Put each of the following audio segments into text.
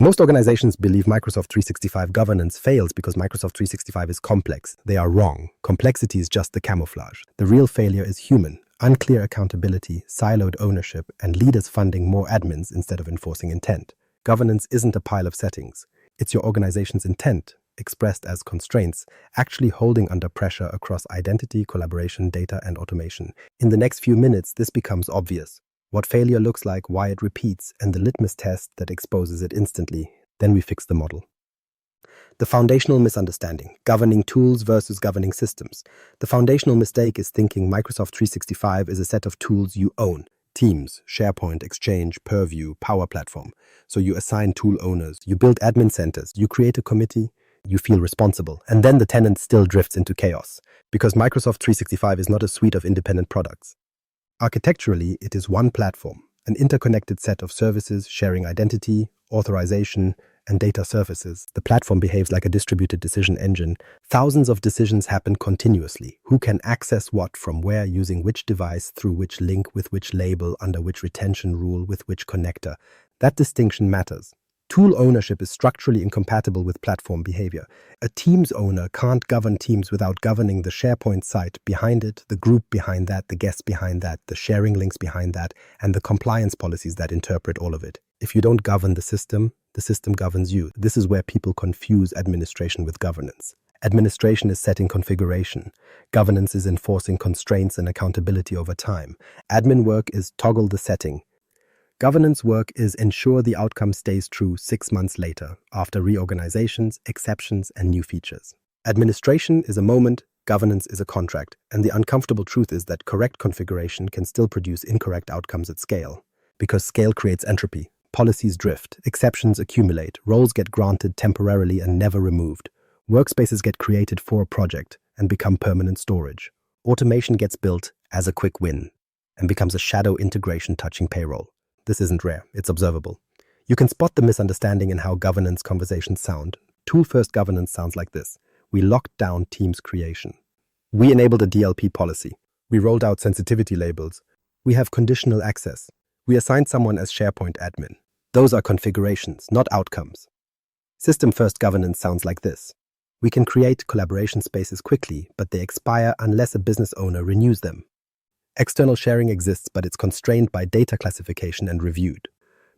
Most organizations believe Microsoft 365 governance fails because Microsoft 365 is complex. They are wrong. Complexity is just the camouflage. The real failure is human. Unclear accountability, siloed ownership, and leaders funding more admins instead of enforcing intent. Governance isn't a pile of settings. It's your organization's intent, expressed as constraints, actually holding under pressure across identity, collaboration, data, and automation. In the next few minutes, this becomes obvious. What failure looks like, why it repeats, and the litmus test that exposes it instantly. Then we fix the model. The foundational misunderstanding, governing tools versus governing systems. The foundational mistake is thinking Microsoft 365 is a set of tools you own. Teams, SharePoint, Exchange, Purview, Power Platform. So you assign tool owners, you build admin centers, you create a committee, you feel responsible. And then the tenant still drifts into chaos. Because Microsoft 365 is not a suite of independent products. Architecturally, it is one platform, an interconnected set of services sharing identity, authorization, and data surfaces. The platform behaves like a distributed decision engine. Thousands of decisions happen continuously. Who can access what from where, using which device, through which link, with which label, under which retention rule, with which connector. That distinction matters. Tool ownership is structurally incompatible with platform behavior. A Teams owner can't govern Teams without governing the SharePoint site behind it, the group behind that, the guests behind that, the sharing links behind that, and the compliance policies that interpret all of it. If you don't govern the system governs you. This is where people confuse administration with governance. Administration is setting configuration. Governance is enforcing constraints and accountability over time. Admin work is toggle the setting. Governance work is ensure the outcome stays true 6 months later, after reorganizations, exceptions, and new features. Administration is a moment, governance is a contract, and the uncomfortable truth is that correct configuration can still produce incorrect outcomes at scale. Because scale creates entropy, policies drift, exceptions accumulate, roles get granted temporarily and never removed. Workspaces get created for a project and become permanent storage. Automation gets built as a quick win and becomes a shadow integration touching payroll. This isn't rare, it's observable. You can spot the misunderstanding in how governance conversations sound. Tool-first governance sounds like this. We locked down Teams creation. We enabled a DLP policy. We rolled out sensitivity labels. We have conditional access. We assigned someone as SharePoint admin. Those are configurations, not outcomes. System-first governance sounds like this. We can create collaboration spaces quickly, but they expire unless a business owner renews them. External sharing exists, but it's constrained by data classification and reviewed.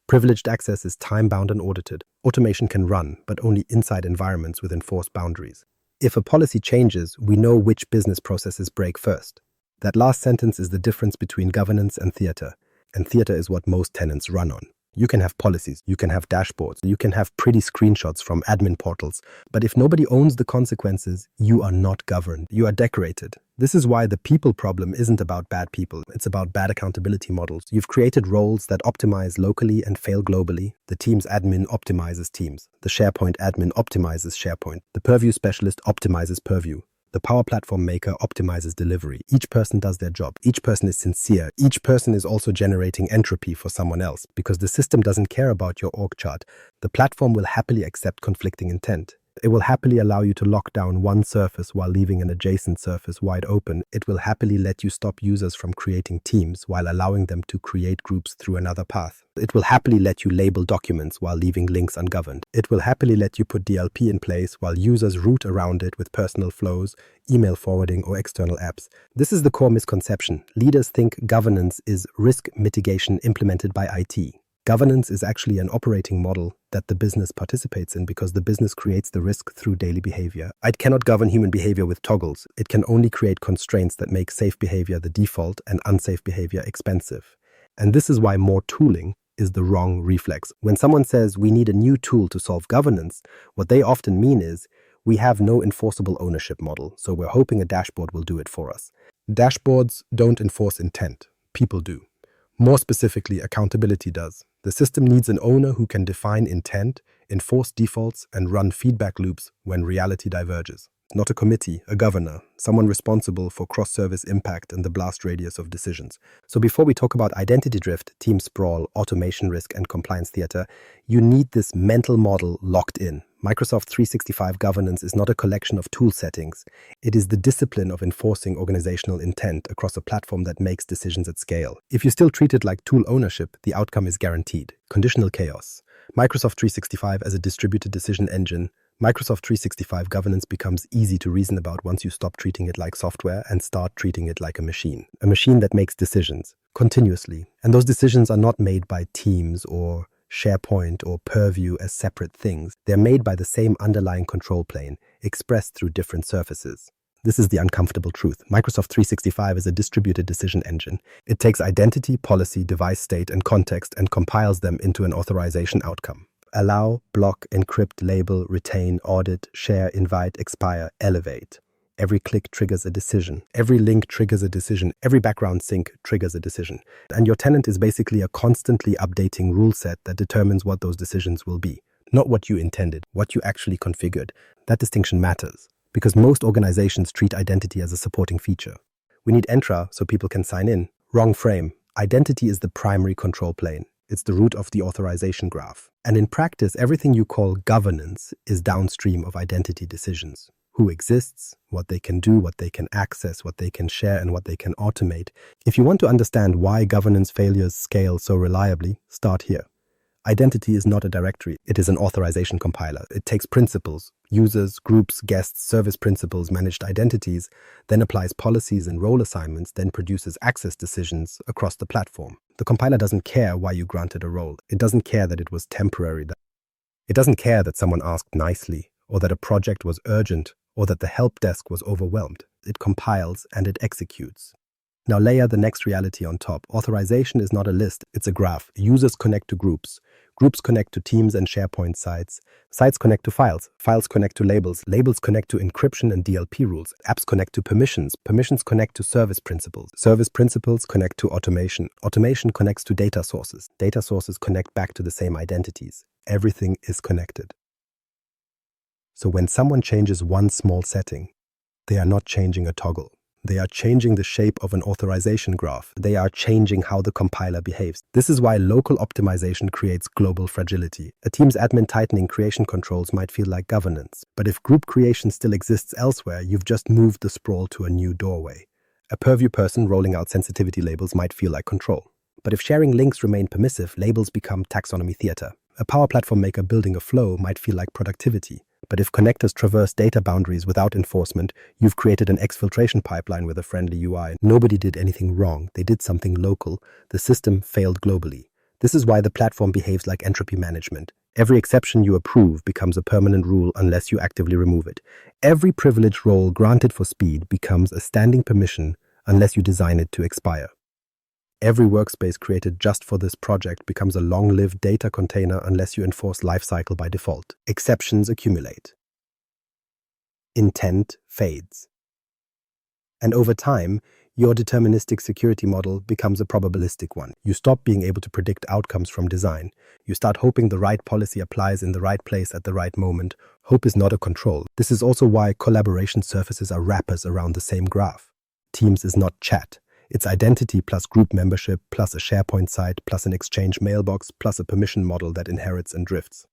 Privileged access is time-bound and audited. Automation can run, but only inside environments with enforced boundaries. If a policy changes, we know which business processes break first. That last sentence is the difference between governance and theater is what most tenants run on. You can have policies, you can have dashboards, you can have pretty screenshots from admin portals, but if nobody owns the consequences, you are not governed, you are decorated. This is why the people problem isn't about bad people, it's about bad accountability models. You've created roles that optimize locally and fail globally. The Teams admin optimizes Teams. The SharePoint admin optimizes SharePoint. The Purview specialist optimizes Purview. The Power Platform maker optimizes delivery. Each person does their job. Each person is sincere. Each person is also generating entropy for someone else because the system doesn't care about your org chart. The platform will happily accept conflicting intent. It will happily allow you to lock down one surface while leaving an adjacent surface wide open. It will happily let you stop users from creating teams while allowing them to create groups through another path. It will happily let you label documents while leaving links ungoverned. It will happily let you put DLP in place while users route around it with personal flows, email forwarding, or external apps. This is the core misconception. Leaders think governance is risk mitigation implemented by IT. Governance is actually an operating model that the business participates in because the business creates the risk through daily behavior. IT cannot govern human behavior with toggles. It can only create constraints that make safe behavior the default and unsafe behavior expensive. And this is why more tooling is the wrong reflex. When someone says we need a new tool to solve governance, what they often mean is we have no enforceable ownership model, so we're hoping a dashboard will do it for us. Dashboards don't enforce intent. People do. More specifically, accountability does. The system needs an owner who can define intent, enforce defaults, and run feedback loops when reality diverges. Not a committee, a governor, someone responsible for cross-service impact and the blast radius of decisions. So before we talk about identity drift, team sprawl, automation risk, and compliance theater, you need this mental model locked in. Microsoft 365 governance is not a collection of tool settings. It is the discipline of enforcing organizational intent across a platform that makes decisions at scale. If you still treat it like tool ownership, the outcome is guaranteed. Conditional chaos. Microsoft 365 as a distributed decision engine. Microsoft 365 governance becomes easy to reason about once you stop treating it like software and start treating it like a machine. A machine that makes decisions continuously. And those decisions are not made by Teams or SharePoint or Purview as separate things. They're made by the same underlying control plane, expressed through different surfaces. This is the uncomfortable truth. Microsoft 365 is a distributed decision engine. It takes identity, policy, device state, and context and compiles them into an authorization outcome. Allow, block, encrypt, label, retain, audit, share, invite, expire, elevate. Every click triggers a decision. Every link triggers a decision. Every background sync triggers a decision. And your tenant is basically a constantly updating rule set that determines what those decisions will be. Not what you intended, what you actually configured. That distinction matters, because most organizations treat identity as a supporting feature. We need Entra so people can sign in. Wrong frame. Identity is the primary control plane. It's the root of the authorization graph. And in practice, everything you call governance is downstream of identity decisions. Who exists, what they can do, what they can access, what they can share, and what they can automate. If you want to understand why governance failures scale so reliably, start here. Identity is not a directory. It is an authorization compiler. It takes principles, users, groups, guests, service principles, managed identities, then applies policies and role assignments, then produces access decisions across the platform. The compiler doesn't care why you granted a role. It doesn't care that it was temporary. It doesn't care that someone asked nicely, or that a project was urgent, or that the help desk was overwhelmed. It compiles and it executes. Now layer the next reality on top. Authorization is not a list, it's a graph. Users connect to groups. Groups connect to Teams and SharePoint sites. Sites connect to files. Files connect to labels. Labels connect to encryption and DLP rules. Apps connect to permissions. Permissions connect to service principles. Service principles connect to automation. Automation connects to data sources. Data sources connect back to the same identities. Everything is connected. So when someone changes one small setting, they are not changing a toggle. They are changing the shape of an authorization graph. They are changing how the compiler behaves. This is why local optimization creates global fragility. A team's admin tightening creation controls might feel like governance. But if group creation still exists elsewhere, you've just moved the sprawl to a new doorway. A Purview person rolling out sensitivity labels might feel like control. But if sharing links remain permissive, labels become taxonomy theater. A Power Platform maker building a flow might feel like productivity. But if connectors traverse data boundaries without enforcement, you've created an exfiltration pipeline with a friendly UI. Nobody did anything wrong. They did something local. The system failed globally. This is why the platform behaves like entropy management. Every exception you approve becomes a permanent rule unless you actively remove it. Every privileged role granted for speed becomes a standing permission unless you design it to expire. Every workspace created just for this project becomes a long-lived data container unless you enforce lifecycle by default. Exceptions accumulate. Intent fades. And over time, your deterministic security model becomes a probabilistic one. You stop being able to predict outcomes from design. You start hoping the right policy applies in the right place at the right moment. Hope is not a control. This is also why collaboration surfaces are wrappers around the same graph. Teams is not chat. It's identity plus group membership plus a SharePoint site plus an Exchange mailbox plus a permission model that inherits and drifts.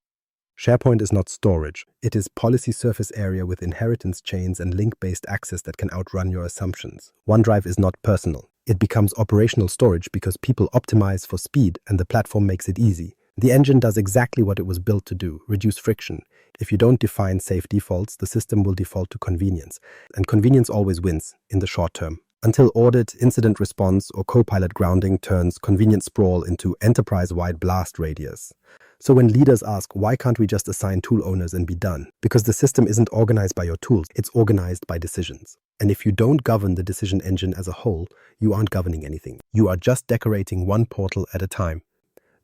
SharePoint is not storage. It is policy surface area with inheritance chains and link-based access that can outrun your assumptions. OneDrive is not personal. It becomes operational storage because people optimize for speed and the platform makes it easy. The engine does exactly what it was built to do, reduce friction. If you don't define safe defaults, the system will default to convenience. And convenience always wins in the short term. Until audit, incident response, or Copilot grounding turns convenient sprawl into enterprise-wide blast radius. So when leaders ask, why can't we just assign tool owners and be done? Because the system isn't organized by your tools, it's organized by decisions. And if you don't govern the decision engine as a whole, you aren't governing anything. You are just decorating one portal at a time.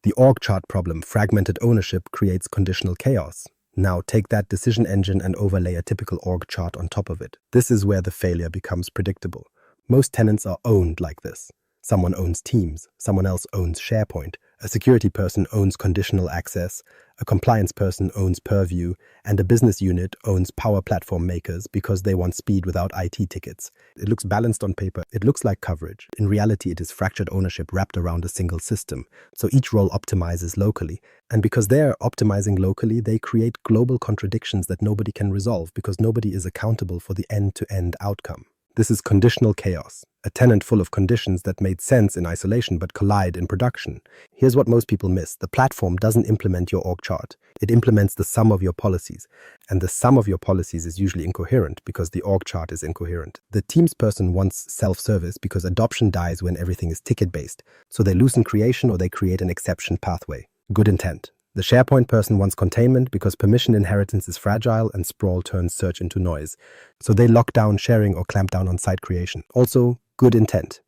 The org chart problem, fragmented ownership, creates conditional chaos. Now take that decision engine and overlay a typical org chart on top of it. This is where the failure becomes predictable. Most tenants are owned like this. Someone owns Teams, someone else owns SharePoint, a security person owns conditional access, a compliance person owns Purview, and a business unit owns Power Platform makers because they want speed without IT tickets. It looks balanced on paper. It looks like coverage. In reality, it is fractured ownership wrapped around a single system. So each role optimizes locally. And because they're optimizing locally, they create global contradictions that nobody can resolve because nobody is accountable for the end-to-end outcome. This is conditional chaos, a tenant full of conditions that made sense in isolation but collide in production. Here's what most people miss. The platform doesn't implement your org chart. It implements the sum of your policies. And the sum of your policies is usually incoherent because the org chart is incoherent. The teams person wants self-service because adoption dies when everything is ticket-based. So they loosen creation or they create an exception pathway. Good intent. The SharePoint person wants containment because permission inheritance is fragile and sprawl turns search into noise. So they lock down sharing or clamp down on site creation. Also, good intent.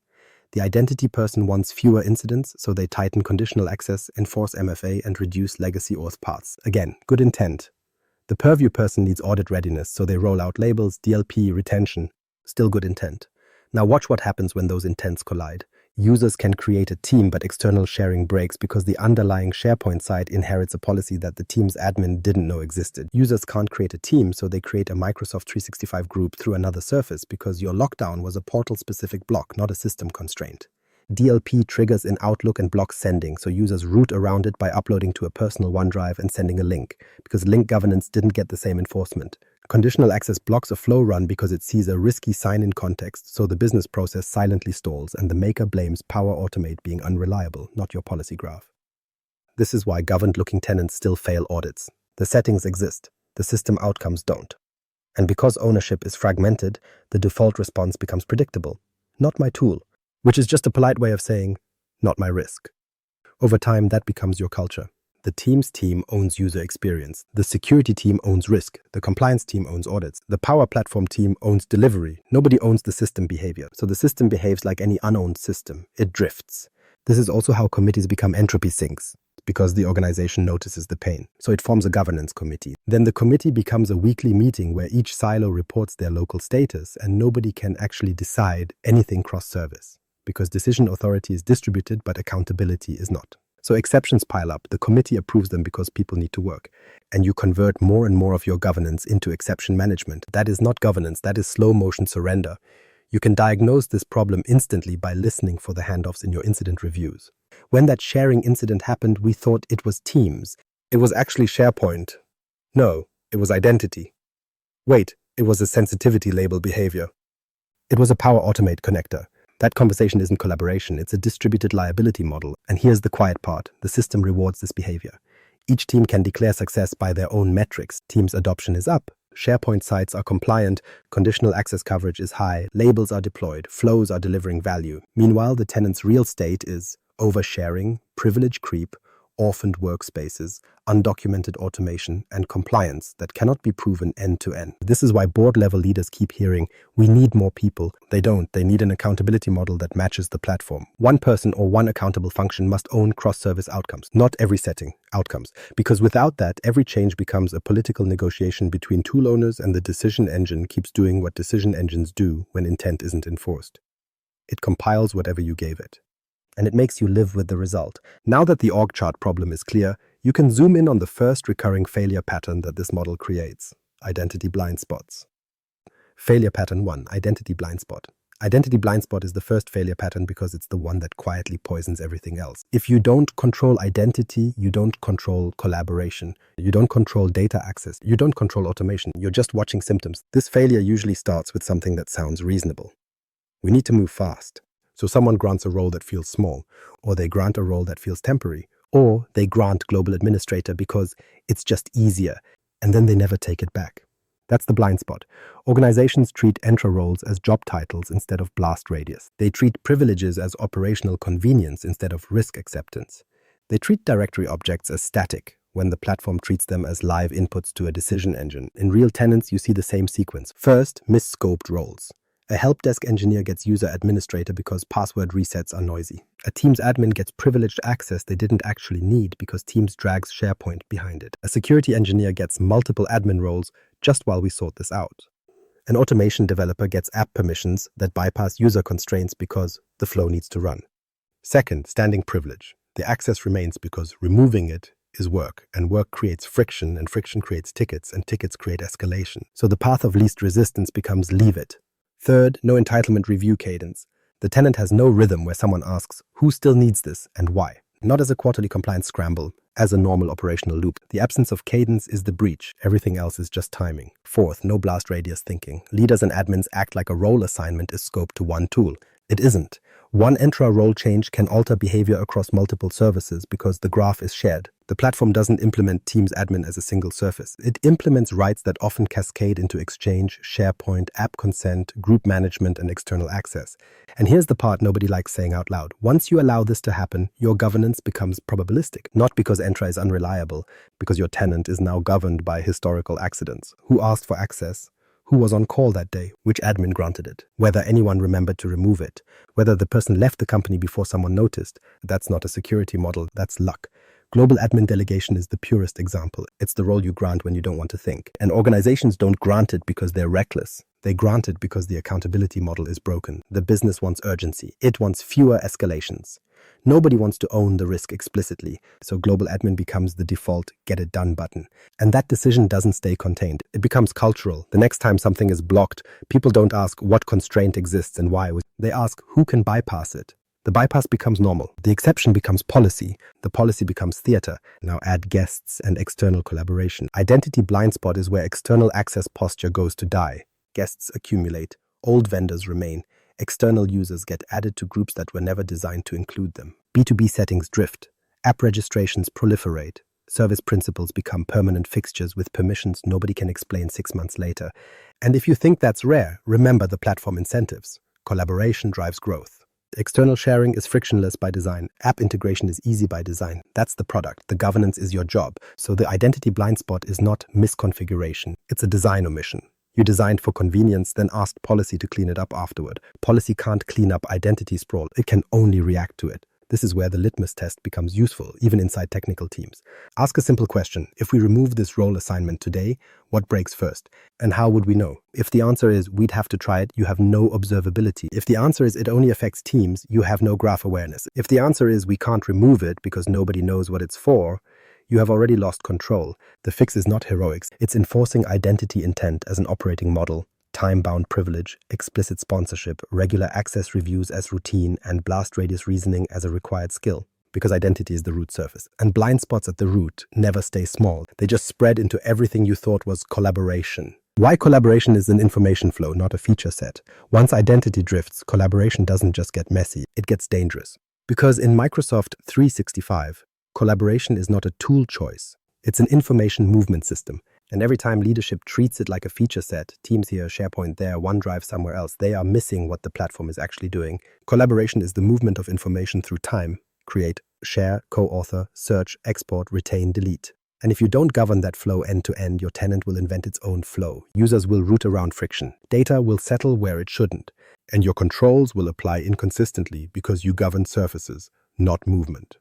The identity person wants fewer incidents, so they tighten conditional access, enforce MFA, and reduce legacy auth paths. Again, good intent. The purview person needs audit readiness, so they roll out labels, DLP, retention. Still good intent. Now watch what happens when those intents collide. Users can create a team, but external sharing breaks because the underlying SharePoint site inherits a policy that the team's admin didn't know existed. Users can't create a team, so they create a Microsoft 365 group through another surface because your lockdown was a portal-specific block, not a system constraint. DLP triggers in Outlook and blocks sending, so users root around it by uploading to a personal OneDrive and sending a link, because link governance didn't get the same enforcement. Conditional access blocks a flow run because it sees a risky sign-in context, so the business process silently stalls and the maker blames Power Automate being unreliable, not your policy graph. This is why governed-looking tenants still fail audits. The settings exist, the system outcomes don't. And because ownership is fragmented, the default response becomes predictable. Not my tool, which is just a polite way of saying, not my risk. Over time, that becomes your culture. The team's team owns user experience. The security team owns risk. The compliance team owns audits. The Power Platform team owns delivery. Nobody owns the system behavior. So the system behaves like any unowned system. It drifts. This is also how committees become entropy sinks, because the organization notices the pain. So it forms a governance committee. Then the committee becomes a weekly meeting where each silo reports their local status and nobody can actually decide anything cross-service, because decision authority is distributed but accountability is not. So exceptions pile up. The committee approves them because people need to work. And you convert more and more of your governance into exception management. That is not governance. That is slow motion surrender. You can diagnose this problem instantly by listening for the handoffs in your incident reviews. When that sharing incident happened, we thought it was Teams. It was actually SharePoint. No, it was identity. Wait, it was a sensitivity label behavior. It was a Power Automate connector. That conversation isn't collaboration, it's a distributed liability model. And here's the quiet part. The system rewards this behavior. Each team can declare success by their own metrics. Teams' adoption is up. SharePoint sites are compliant. Conditional access coverage is high. Labels are deployed. Flows are delivering value. Meanwhile, the tenant's real state is oversharing, privilege creep, orphaned workspaces, undocumented automation, and compliance that cannot be proven end-to-end. This is why board-level leaders keep hearing, we need more people. They don't. They need an accountability model that matches the platform. One person or one accountable function must own cross-service outcomes, not every setting, outcomes. Because without that, every change becomes a political negotiation between tool owners and the decision engine keeps doing what decision engines do when intent isn't enforced. It compiles whatever you gave it. And it makes you live with the result. Now that the org chart problem is clear, you can zoom in on the first recurring failure pattern that this model creates: identity blind spots. Failure pattern 1, identity blind spot. Identity blind spot is the first failure pattern because it's the one that quietly poisons everything else. If you don't control identity, you don't control collaboration, you don't control data access, you don't control automation, you're just watching symptoms. This failure usually starts with something that sounds reasonable. We need to move fast. So someone grants a role that feels small, or they grant a role that feels temporary, or they grant global administrator because it's just easier, and then they never take it back. That's the blind spot. Organizations treat Entra roles as job titles instead of blast radius. They treat privileges as operational convenience instead of risk acceptance. They treat directory objects as static when the platform treats them as live inputs to a decision engine. In real tenants, you see the same sequence. First, misscoped roles. A help desk engineer gets user administrator because password resets are noisy. A Teams admin gets privileged access they didn't actually need because Teams drags SharePoint behind it. A security engineer gets multiple admin roles just while we sort this out. An automation developer gets app permissions that bypass user constraints because the flow needs to run. Second, standing privilege. The access remains because removing it is work, and work creates friction, and friction creates tickets, and tickets create escalation. So the path of least resistance becomes leave it. Third, no entitlement review cadence. The tenant has no rhythm where someone asks, who still needs this and why? not as a quarterly compliance scramble, as a normal operational loop. The absence of cadence is the breach. Everything else is just timing. Fourth, no blast radius thinking. Leaders and admins act like a role assignment is scoped to one tool. It isn't. One intra-role change can alter behavior across multiple services because the graph is shared. The platform doesn't implement Teams admin as a single surface. It implements rights that often cascade into Exchange, SharePoint, app consent, group management, and external access. And here's the part nobody likes saying out loud. Once you allow this to happen, your governance becomes probabilistic. Not because Entra is unreliable, because your tenant is now governed by historical accidents. Who asked for access? Who was on call that day, which admin granted it, whether anyone remembered to remove it, whether the person left the company before someone noticed. That's not a security model, that's luck. Global admin delegation is the purest example. It's the role you grant when you don't want to think. And organizations don't grant it because they're reckless. They grant it because the accountability model is broken. The business wants urgency. It wants fewer escalations. Nobody wants to own the risk explicitly, so global admin becomes the default get it done button. And that decision doesn't stay contained. It becomes cultural. The next time something is blocked, people don't ask what constraint exists and why. They ask who can bypass it. The bypass becomes normal. The exception becomes policy. The policy becomes theater. Now add guests and external collaboration. Identity blind spot is where external access posture goes to die. Guests accumulate. Old vendors remain. External users get added to groups that were never designed to include them. B2B settings drift. App registrations proliferate. Service principals become permanent fixtures with permissions nobody can explain 6 months later. And if you think that's rare, remember the platform incentives. Collaboration drives growth. External sharing is frictionless by design. App integration is easy by design. That's the product. The governance is your job. So the identity blind spot is not misconfiguration. It's a design omission. You designed for convenience, then asked policy to clean it up afterward. Policy can't clean up identity sprawl. It can only react to it. This is where the litmus test becomes useful, even inside technical teams. Ask a simple question. If we remove this role assignment today, what breaks first? And how would we know? If the answer is we'd have to try it, you have no observability. If the answer is it only affects teams, you have no graph awareness. If the answer is we can't remove it because nobody knows what it's for, you have already lost control. The fix is not heroics. It's enforcing identity intent as an operating model, time-bound privilege, explicit sponsorship, regular access reviews as routine, and blast radius reasoning as a required skill. Because identity is the root surface. And blind spots at the root never stay small. They just spread into everything you thought was collaboration. Why collaboration is an information flow, not a feature set. Once identity drifts, collaboration doesn't just get messy, it gets dangerous. Because in Microsoft 365, collaboration is not a tool choice. It's an information movement system. And every time leadership treats it like a feature set, Teams here, SharePoint there, OneDrive somewhere else, they are missing what the platform is actually doing. Collaboration is the movement of information through time. Create, share, co-author, search, export, retain, delete. And if you don't govern that flow end to end, your tenant will invent its own flow. Users will root around friction. Data will settle where it shouldn't. And your controls will apply inconsistently because you govern surfaces, not movement.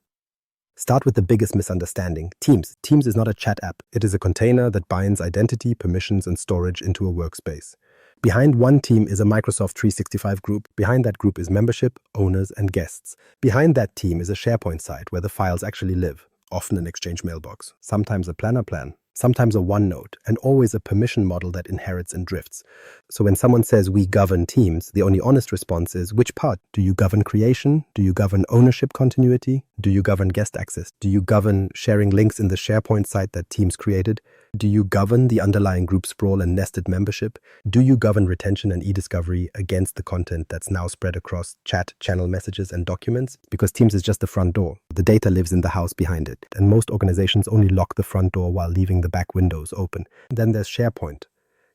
Start with the biggest misunderstanding. Teams. Teams is not a chat app. It is a container that binds identity, permissions, and storage into a workspace. Behind one team is a Microsoft 365 group. Behind that group is membership, owners, and guests. Behind that team is a SharePoint site where the files actually live, often an Exchange mailbox, sometimes a planner plan, sometimes a OneNote, and always a permission model that inherits and drifts. So when someone says we govern teams, the only honest response is which part? Do you govern creation? Do you govern ownership continuity? Do you govern guest access? Do you govern sharing links in the SharePoint site that teams created? Do you govern the underlying group sprawl and nested membership? Do you govern retention and e-discovery against the content that's now spread across chat, channel messages, and documents? Because Teams is just the front door. The data lives in the house behind it, and most organizations only lock the front door while leaving the back windows open. Then there's SharePoint.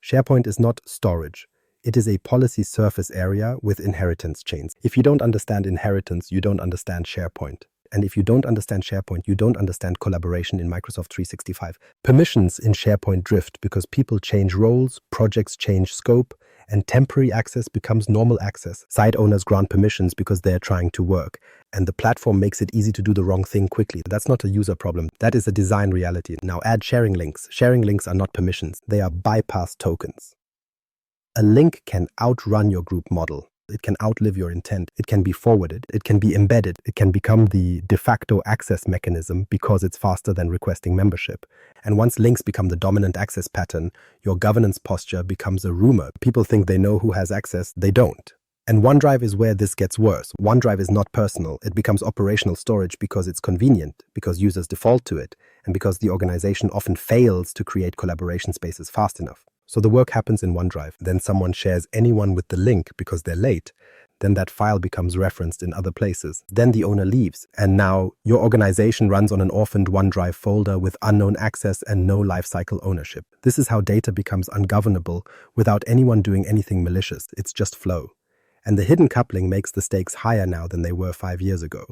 SharePoint is not storage. It is a policy surface area with inheritance chains. If you don't understand inheritance, you don't understand SharePoint. And if you don't understand SharePoint, you don't understand collaboration in Microsoft 365. Permissions in SharePoint drift because people change roles, projects change scope, and temporary access becomes normal access. Site owners grant permissions because they're trying to work, and the platform makes it easy to do the wrong thing quickly. That's not a user problem. That is a design reality. Now add sharing links. Sharing links are not permissions. They are bypass tokens. A link can outrun your group model. It can outlive your intent. It can be forwarded. It can be embedded. It can become the de facto access mechanism because it's faster than requesting membership. And once links become the dominant access pattern, your governance posture becomes a rumor. People think they know who has access. They don't. And OneDrive is where this gets worse. OneDrive is not personal. It becomes operational storage because it's convenient, because users default to it, and because the organization often fails to create collaboration spaces fast enough. So the work happens in OneDrive, then someone shares anyone with the link because they're late, then that file becomes referenced in other places. Then the owner leaves, and now your organization runs on an orphaned OneDrive folder with unknown access and no lifecycle ownership. This is how data becomes ungovernable without anyone doing anything malicious. It's just flow. And the hidden coupling makes the stakes higher now than they were 5 years ago.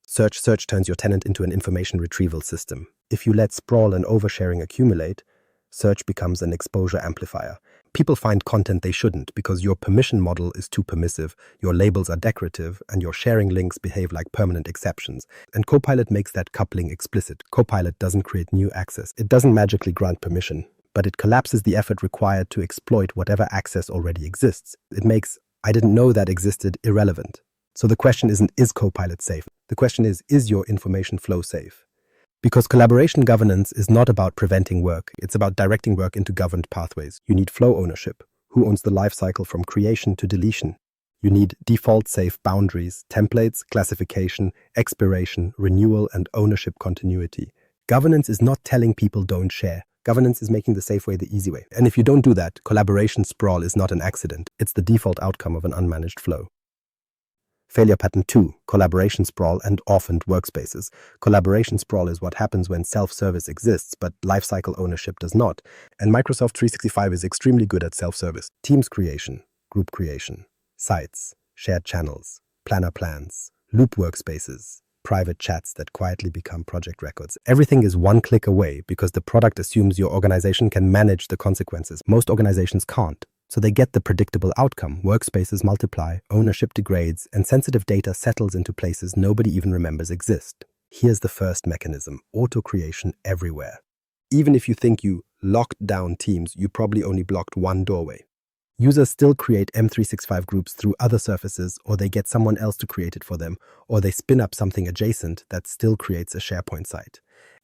Search turns your tenant into an information retrieval system. If you let sprawl and oversharing accumulate, search becomes an exposure amplifier. People find content they shouldn't because your permission model is too permissive, your labels are decorative, and your sharing links behave like permanent exceptions. And Copilot makes that coupling explicit. Copilot doesn't create new access. It doesn't magically grant permission, but it collapses the effort required to exploit whatever access already exists. It makes "I didn't know that existed" irrelevant. So the question isn't, is Copilot safe? The question is your information flow safe? Because collaboration governance is not about preventing work, it's about directing work into governed pathways. You need flow ownership. Who owns the lifecycle from creation to deletion? You need default-safe boundaries, templates, classification, expiration, renewal, and ownership continuity. Governance is not telling people don't share. Governance is making the safe way the easy way. And if you don't do that, collaboration sprawl is not an accident. It's the default outcome of an unmanaged flow. Failure pattern 2, collaboration sprawl and orphaned workspaces. Collaboration sprawl is what happens when self-service exists, but lifecycle ownership does not. And Microsoft 365 is extremely good at self-service. Teams creation, group creation, sites, shared channels, planner plans, loop workspaces, private chats that quietly become project records. Everything is one click away because the product assumes your organization can manage the consequences. Most organizations can't. So they get the predictable outcome. Workspaces multiply, ownership degrades, and sensitive data settles into places nobody even remembers exist. Here's the first mechanism: auto-creation everywhere. Even if you think you locked down Teams, you probably only blocked one doorway. Users still create M365 groups through other surfaces, or they get someone else to create it for them, or they spin up something adjacent that still creates a SharePoint site.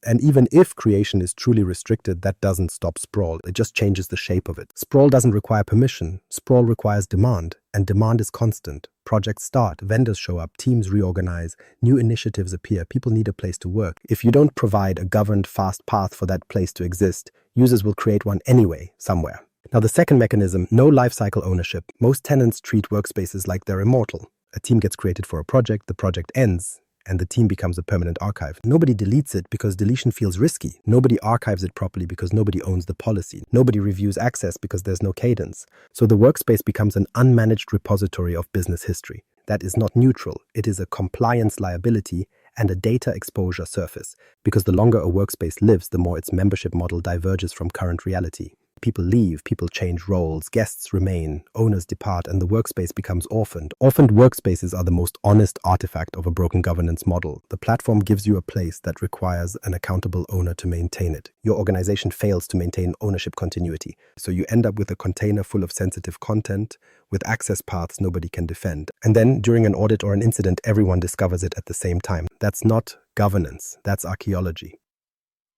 And even if creation is truly restricted, that doesn't stop sprawl. It just changes the shape of it. Sprawl doesn't require permission. Sprawl requires demand, and demand is constant. Projects start, vendors show up, teams reorganize, new initiatives appear, people need a place to work. If you don't provide a governed, fast path for that place to exist, users will create one anyway, somewhere. Now, the second mechanism, no lifecycle ownership. Most tenants treat workspaces like they're immortal. A team gets created for a project, the project ends, and the team becomes a permanent archive. Nobody deletes it because deletion feels risky. Nobody archives it properly because nobody owns the policy. Nobody reviews access because there's no cadence. So the workspace becomes an unmanaged repository of business history. That is not neutral. It is a compliance liability and a data exposure surface, because the longer a workspace lives, the more its membership model diverges from current reality. People leave, people change roles, guests remain, owners depart, and the workspace becomes orphaned. Orphaned workspaces are the most honest artifact of a broken governance model. The platform gives you a place that requires an accountable owner to maintain it. Your organization fails to maintain ownership continuity, so you end up with a container full of sensitive content, with access paths nobody can defend. And then, during an audit or an incident, everyone discovers it at the same time. That's not governance, that's archaeology.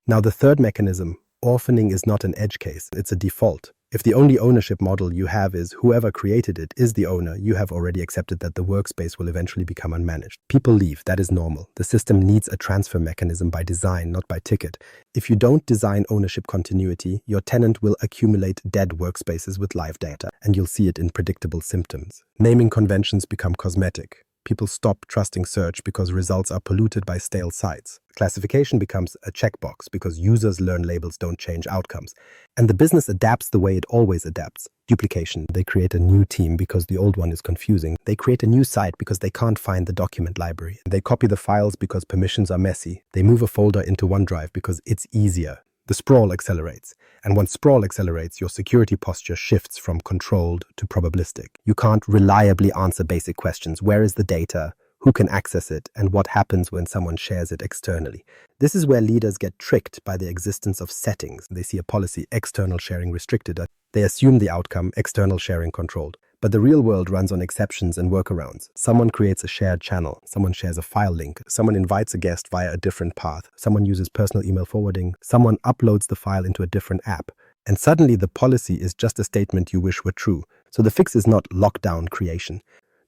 Now, the third mechanism, orphaning, is not an edge case, it's a default. If the only ownership model you have is whoever created it is the owner, you have already accepted that the workspace will eventually become unmanaged. People leave, that is normal. The system needs a transfer mechanism by design, not by ticket. If you don't design ownership continuity, your tenant will accumulate dead workspaces with live data, and you'll see it in predictable symptoms. Naming conventions become cosmetic. People stop trusting search because results are polluted by stale sites. Classification becomes a checkbox because users learn labels don't change outcomes. And the business adapts the way it always adapts. Duplication. They create a new team because the old one is confusing. They create a new site because they can't find the document library. They copy the files because permissions are messy. They move a folder into OneDrive because it's easier. The sprawl accelerates. And once sprawl accelerates, your security posture shifts from controlled to probabilistic. You can't reliably answer basic questions. Where is the data? Who can access it? And what happens when someone shares it externally? This is where leaders get tricked by the existence of settings. They see a policy, external sharing restricted. They assume the outcome, external sharing controlled. But the real world runs on exceptions and workarounds. Someone creates a shared channel. Someone shares a file link. Someone invites a guest via a different path. Someone uses personal email forwarding. Someone uploads the file into a different app. And suddenly the policy is just a statement you wish were true. So the fix is not lockdown creation.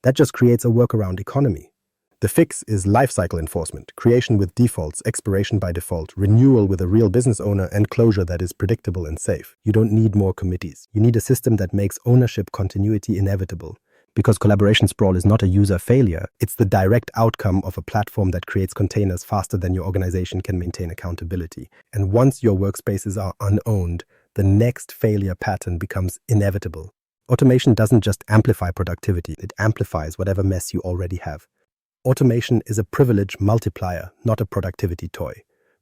That just creates a workaround economy. The fix is lifecycle enforcement, creation with defaults, expiration by default, renewal with a real business owner, and closure that is predictable and safe. You don't need more committees. You need a system that makes ownership continuity inevitable. Because collaboration sprawl is not a user failure, it's the direct outcome of a platform that creates containers faster than your organization can maintain accountability. And once your workspaces are unowned, the next failure pattern becomes inevitable. Automation doesn't just amplify productivity, it amplifies whatever mess you already have. Automation is a privilege multiplier, not a productivity toy.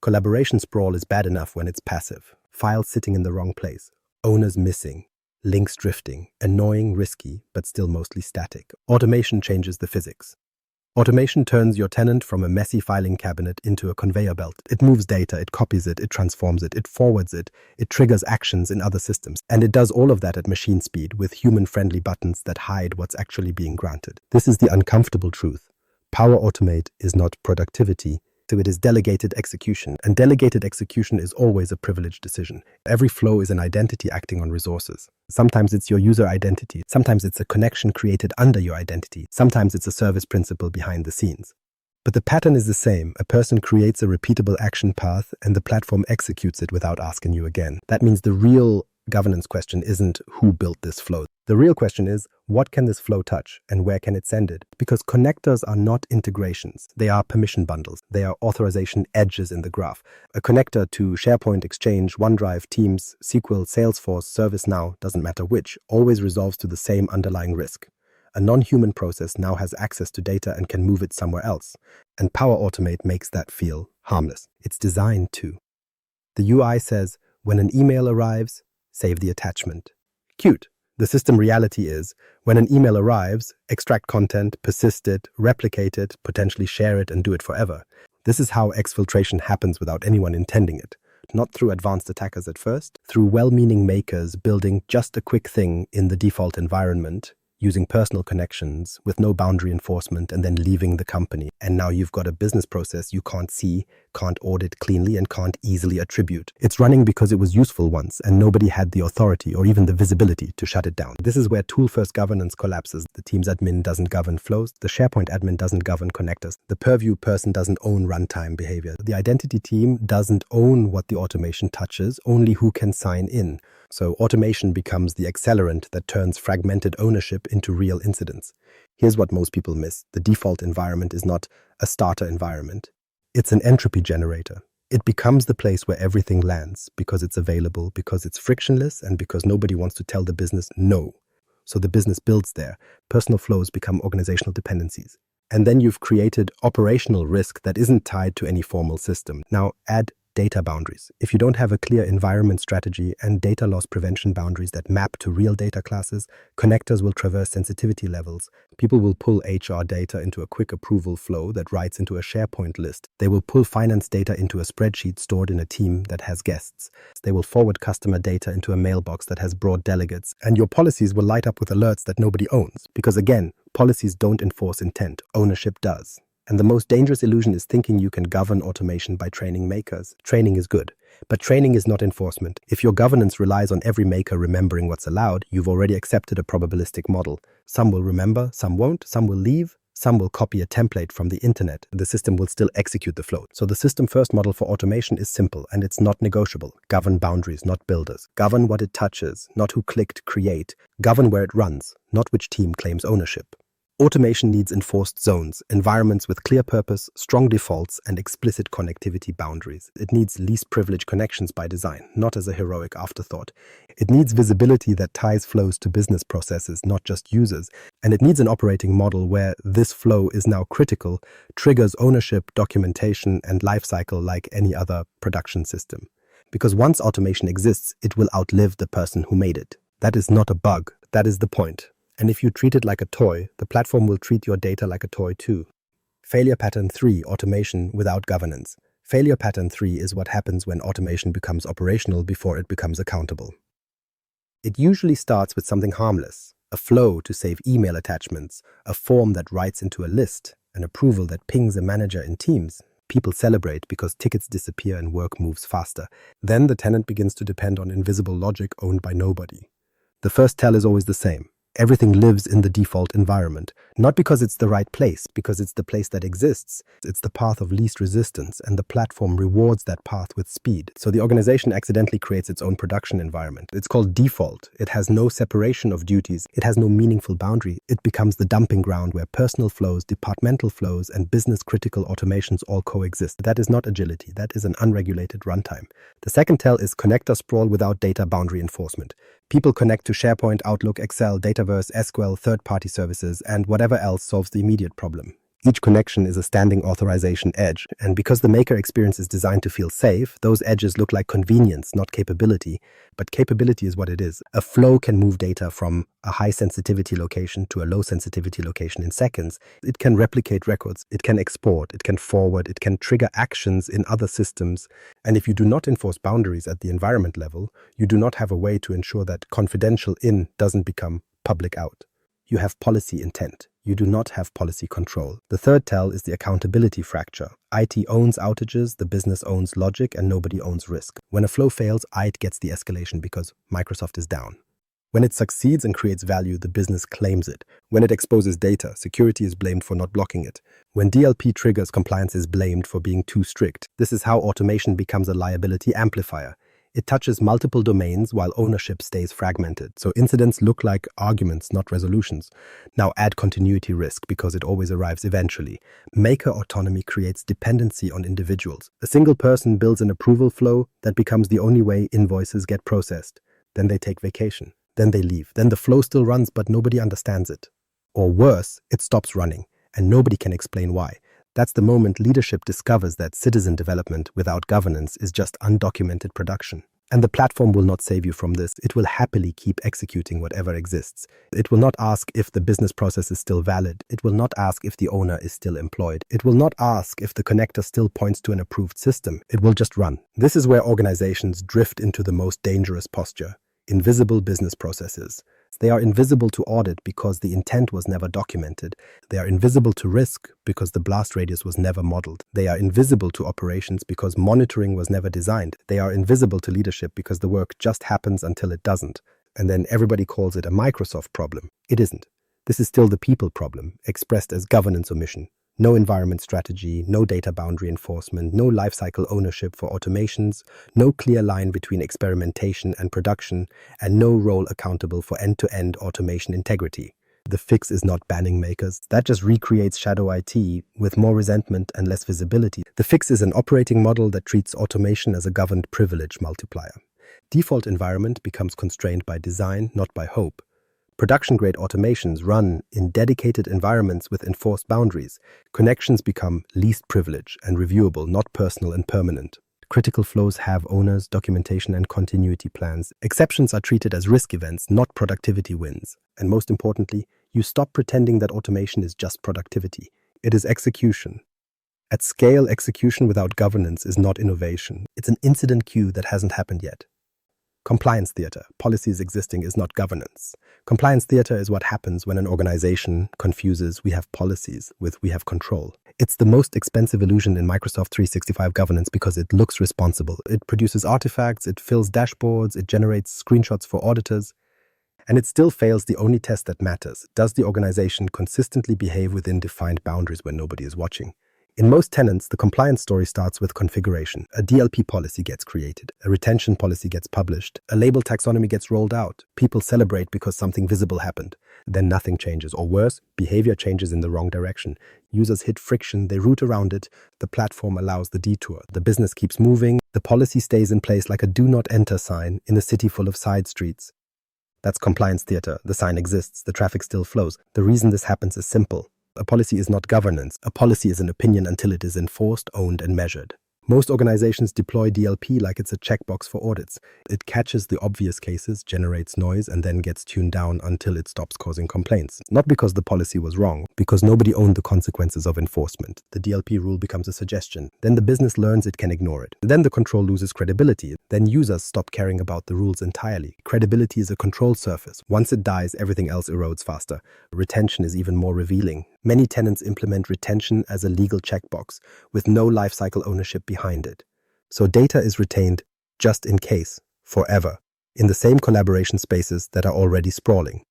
Collaboration sprawl is bad enough when it's passive. Files sitting in the wrong place, owners missing, links drifting, annoying, risky, but still mostly static. Automation changes the physics. Automation turns your tenant from a messy filing cabinet into a conveyor belt. It moves data, it copies it, it transforms it, it forwards it, it triggers actions in other systems. And it does all of that at machine speed with human-friendly buttons that hide what's actually being granted. This is the uncomfortable truth. Power Automate is not productivity, so it is delegated execution. And delegated execution is always a privileged decision. Every flow is an identity acting on resources. Sometimes it's your user identity. Sometimes it's a connection created under your identity. Sometimes it's a service principle behind the scenes. But the pattern is the same. A person creates a repeatable action path and the platform executes it without asking you again. That means the real governance question isn't who built this flow. The real question is, what can this flow touch and where can it send it? Because connectors are not integrations. They are permission bundles. They are authorization edges in the graph. A connector to SharePoint, Exchange, OneDrive, Teams, SQL, Salesforce, ServiceNow, doesn't matter which, always resolves to the same underlying risk. A non-human process now has access to data and can move it somewhere else. And Power Automate makes that feel harmless. It's designed to. The UI says, when an email arrives, save the attachment. Cute. The system reality is, when an email arrives, extract content, persist it, replicate it, potentially share it, and do it forever. This is how exfiltration happens without anyone intending it. Not through advanced attackers at first, through well-meaning makers building just a quick thing in the default environment, using personal connections with no boundary enforcement and then leaving the company. And now you've got a business process you can't see, can't audit cleanly, and can't easily attribute. It's running because it was useful once and nobody had the authority or even the visibility to shut it down. This is where tool-first governance collapses. The Teams admin doesn't govern flows. The SharePoint admin doesn't govern connectors. The purview person doesn't own runtime behavior. The identity team doesn't own what the automation touches, only who can sign in. So automation becomes the accelerant that turns fragmented ownership into real incidents. Here's what most people miss. The default environment is not a starter environment. It's an entropy generator. It becomes the place where everything lands because it's available, because it's frictionless, and because nobody wants to tell the business no. So the business builds there. Personal flows become organizational dependencies. And then you've created operational risk that isn't tied to any formal system. Now add data boundaries. If you don't have a clear environment strategy and data loss prevention boundaries that map to real data classes, connectors will traverse sensitivity levels. People will pull HR data into a quick approval flow that writes into a SharePoint list. They will pull finance data into a spreadsheet stored in a team that has guests. They will forward customer data into a mailbox that has broad delegates. And your policies will light up with alerts that nobody owns. Because again, policies don't enforce intent. Ownership does. And the most dangerous illusion is thinking you can govern automation by training makers. Training is good, but training is not enforcement. If your governance relies on every maker remembering what's allowed, you've already accepted a probabilistic model. Some will remember, some won't, some will leave, some will copy a template from the internet. The system will still execute the flow. So the system-first model for automation is simple, and it's not negotiable. Govern boundaries, not builders. Govern what it touches, not who clicked create. Govern where it runs, not which team claims ownership. Automation needs enforced zones, environments with clear purpose, strong defaults, and explicit connectivity boundaries. It needs least privileged connections by design, not as a heroic afterthought. It needs visibility that ties flows to business processes, not just users. And it needs an operating model where this flow is now critical, triggers ownership, documentation, and lifecycle like any other production system. Because once automation exists, it will outlive the person who made it. That is not a bug. That is the point. And if you treat it like a toy, the platform will treat your data like a toy too. Failure pattern 3, automation without governance. Failure pattern 3 is what happens when automation becomes operational before it becomes accountable. It usually starts with something harmless, a flow to save email attachments, a form that writes into a list, an approval that pings a manager in Teams. People celebrate because tickets disappear and work moves faster. Then the tenant begins to depend on invisible logic owned by nobody. The first tell is always the same. Everything lives in the default environment, not because it's the right place, because it's the place that exists. It's the path of least resistance, and the platform rewards that path with speed. So the organization accidentally creates its own production environment. It's called default. It has no separation of duties. It has no meaningful boundary. It becomes the dumping ground where personal flows, departmental flows, and business-critical automations all coexist. That is not agility. That is an unregulated runtime. The second tell is connector sprawl without data boundary enforcement. People connect to SharePoint, Outlook, Excel, Dataverse, SQL, third-party services, and whatever else solves the immediate problem. Each connection is a standing authorization edge, and because the maker experience is designed to feel safe, those edges look like convenience, not capability. But capability is what it is. A flow can move data from a high-sensitivity location to a low-sensitivity location in seconds. It can replicate records, it can export, it can forward, it can trigger actions in other systems. And if you do not enforce boundaries at the environment level, you do not have a way to ensure that confidential in doesn't become public out. You have policy intent. You do not have policy control. The third tell is the accountability fracture. IT owns outages, the business owns logic, and nobody owns risk. When a flow fails, IT gets the escalation because Microsoft is down. When it succeeds and creates value, the business claims it. When it exposes data, security is blamed for not blocking it. When DLP triggers, compliance is blamed for being too strict. This is how automation becomes a liability amplifier. It touches multiple domains while ownership stays fragmented, so incidents look like arguments, not resolutions. Now add continuity risk because it always arrives eventually. Maker autonomy creates dependency on individuals. A single person builds an approval flow that becomes the only way invoices get processed. Then they take vacation. Then they leave. Then the flow still runs, but nobody understands it. Or worse, it stops running, and nobody can explain why. That's the moment leadership discovers that citizen development without governance is just undocumented production. And the platform will not save you from this. It will happily keep executing whatever exists. It will not ask if the business process is still valid. It will not ask if the owner is still employed. It will not ask if the connector still points to an approved system. It will just run. This is where organizations drift into the most dangerous posture: invisible business processes. They are invisible to audit because the intent was never documented. They are invisible to risk because the blast radius was never modeled. They are invisible to operations because monitoring was never designed. They are invisible to leadership because the work just happens until it doesn't. And then everybody calls it a Microsoft problem. It isn't. This is still the people problem, expressed as governance omission. No environment strategy, no data boundary enforcement, no lifecycle ownership for automations, no clear line between experimentation and production, and no role accountable for end-to-end automation integrity. The fix is not banning makers. That just recreates shadow IT with more resentment and less visibility. The fix is an operating model that treats automation as a governed privilege multiplier. Default environment becomes constrained by design, not by hope. Production-grade automations run in dedicated environments with enforced boundaries. Connections become least privilege and reviewable, not personal and permanent. Critical flows have owners, documentation, and continuity plans. Exceptions are treated as risk events, not productivity wins. And most importantly, you stop pretending that automation is just productivity. It is execution. At scale, execution without governance is not innovation. It's an incident queue that hasn't happened yet. Compliance theater. Policies existing is not governance. Compliance theater is what happens when an organization confuses we have policies with we have control. It's the most expensive illusion in Microsoft 365 governance because it looks responsible. It produces artifacts, it fills dashboards, it generates screenshots for auditors, and it still fails the only test that matters. Does the organization consistently behave within defined boundaries when nobody is watching? In most tenants, the compliance story starts with configuration. A DLP policy gets created, a retention policy gets published, a label taxonomy gets rolled out. People celebrate because something visible happened. Then nothing changes, or worse, behavior changes in the wrong direction. Users hit friction, they route around it, the platform allows the detour. The business keeps moving, the policy stays in place like a do not enter sign in a city full of side streets. That's compliance theater. The sign exists, the traffic still flows. The reason this happens is simple. A policy is not governance. A policy is an opinion until it is enforced, owned, and measured. Most organizations deploy DLP like it's a checkbox for audits. It catches the obvious cases, generates noise, and then gets tuned down until it stops causing complaints. Not because the policy was wrong, because nobody owned the consequences of enforcement. The DLP rule becomes a suggestion. Then the business learns it can ignore it. Then the control loses credibility. Then users stop caring about the rules entirely. Credibility is a control surface. Once it dies, everything else erodes faster. Retention is even more revealing. Many tenants implement retention as a legal checkbox, with no lifecycle ownership behind it. So data is retained just in case, forever, in the same collaboration spaces that are already sprawling.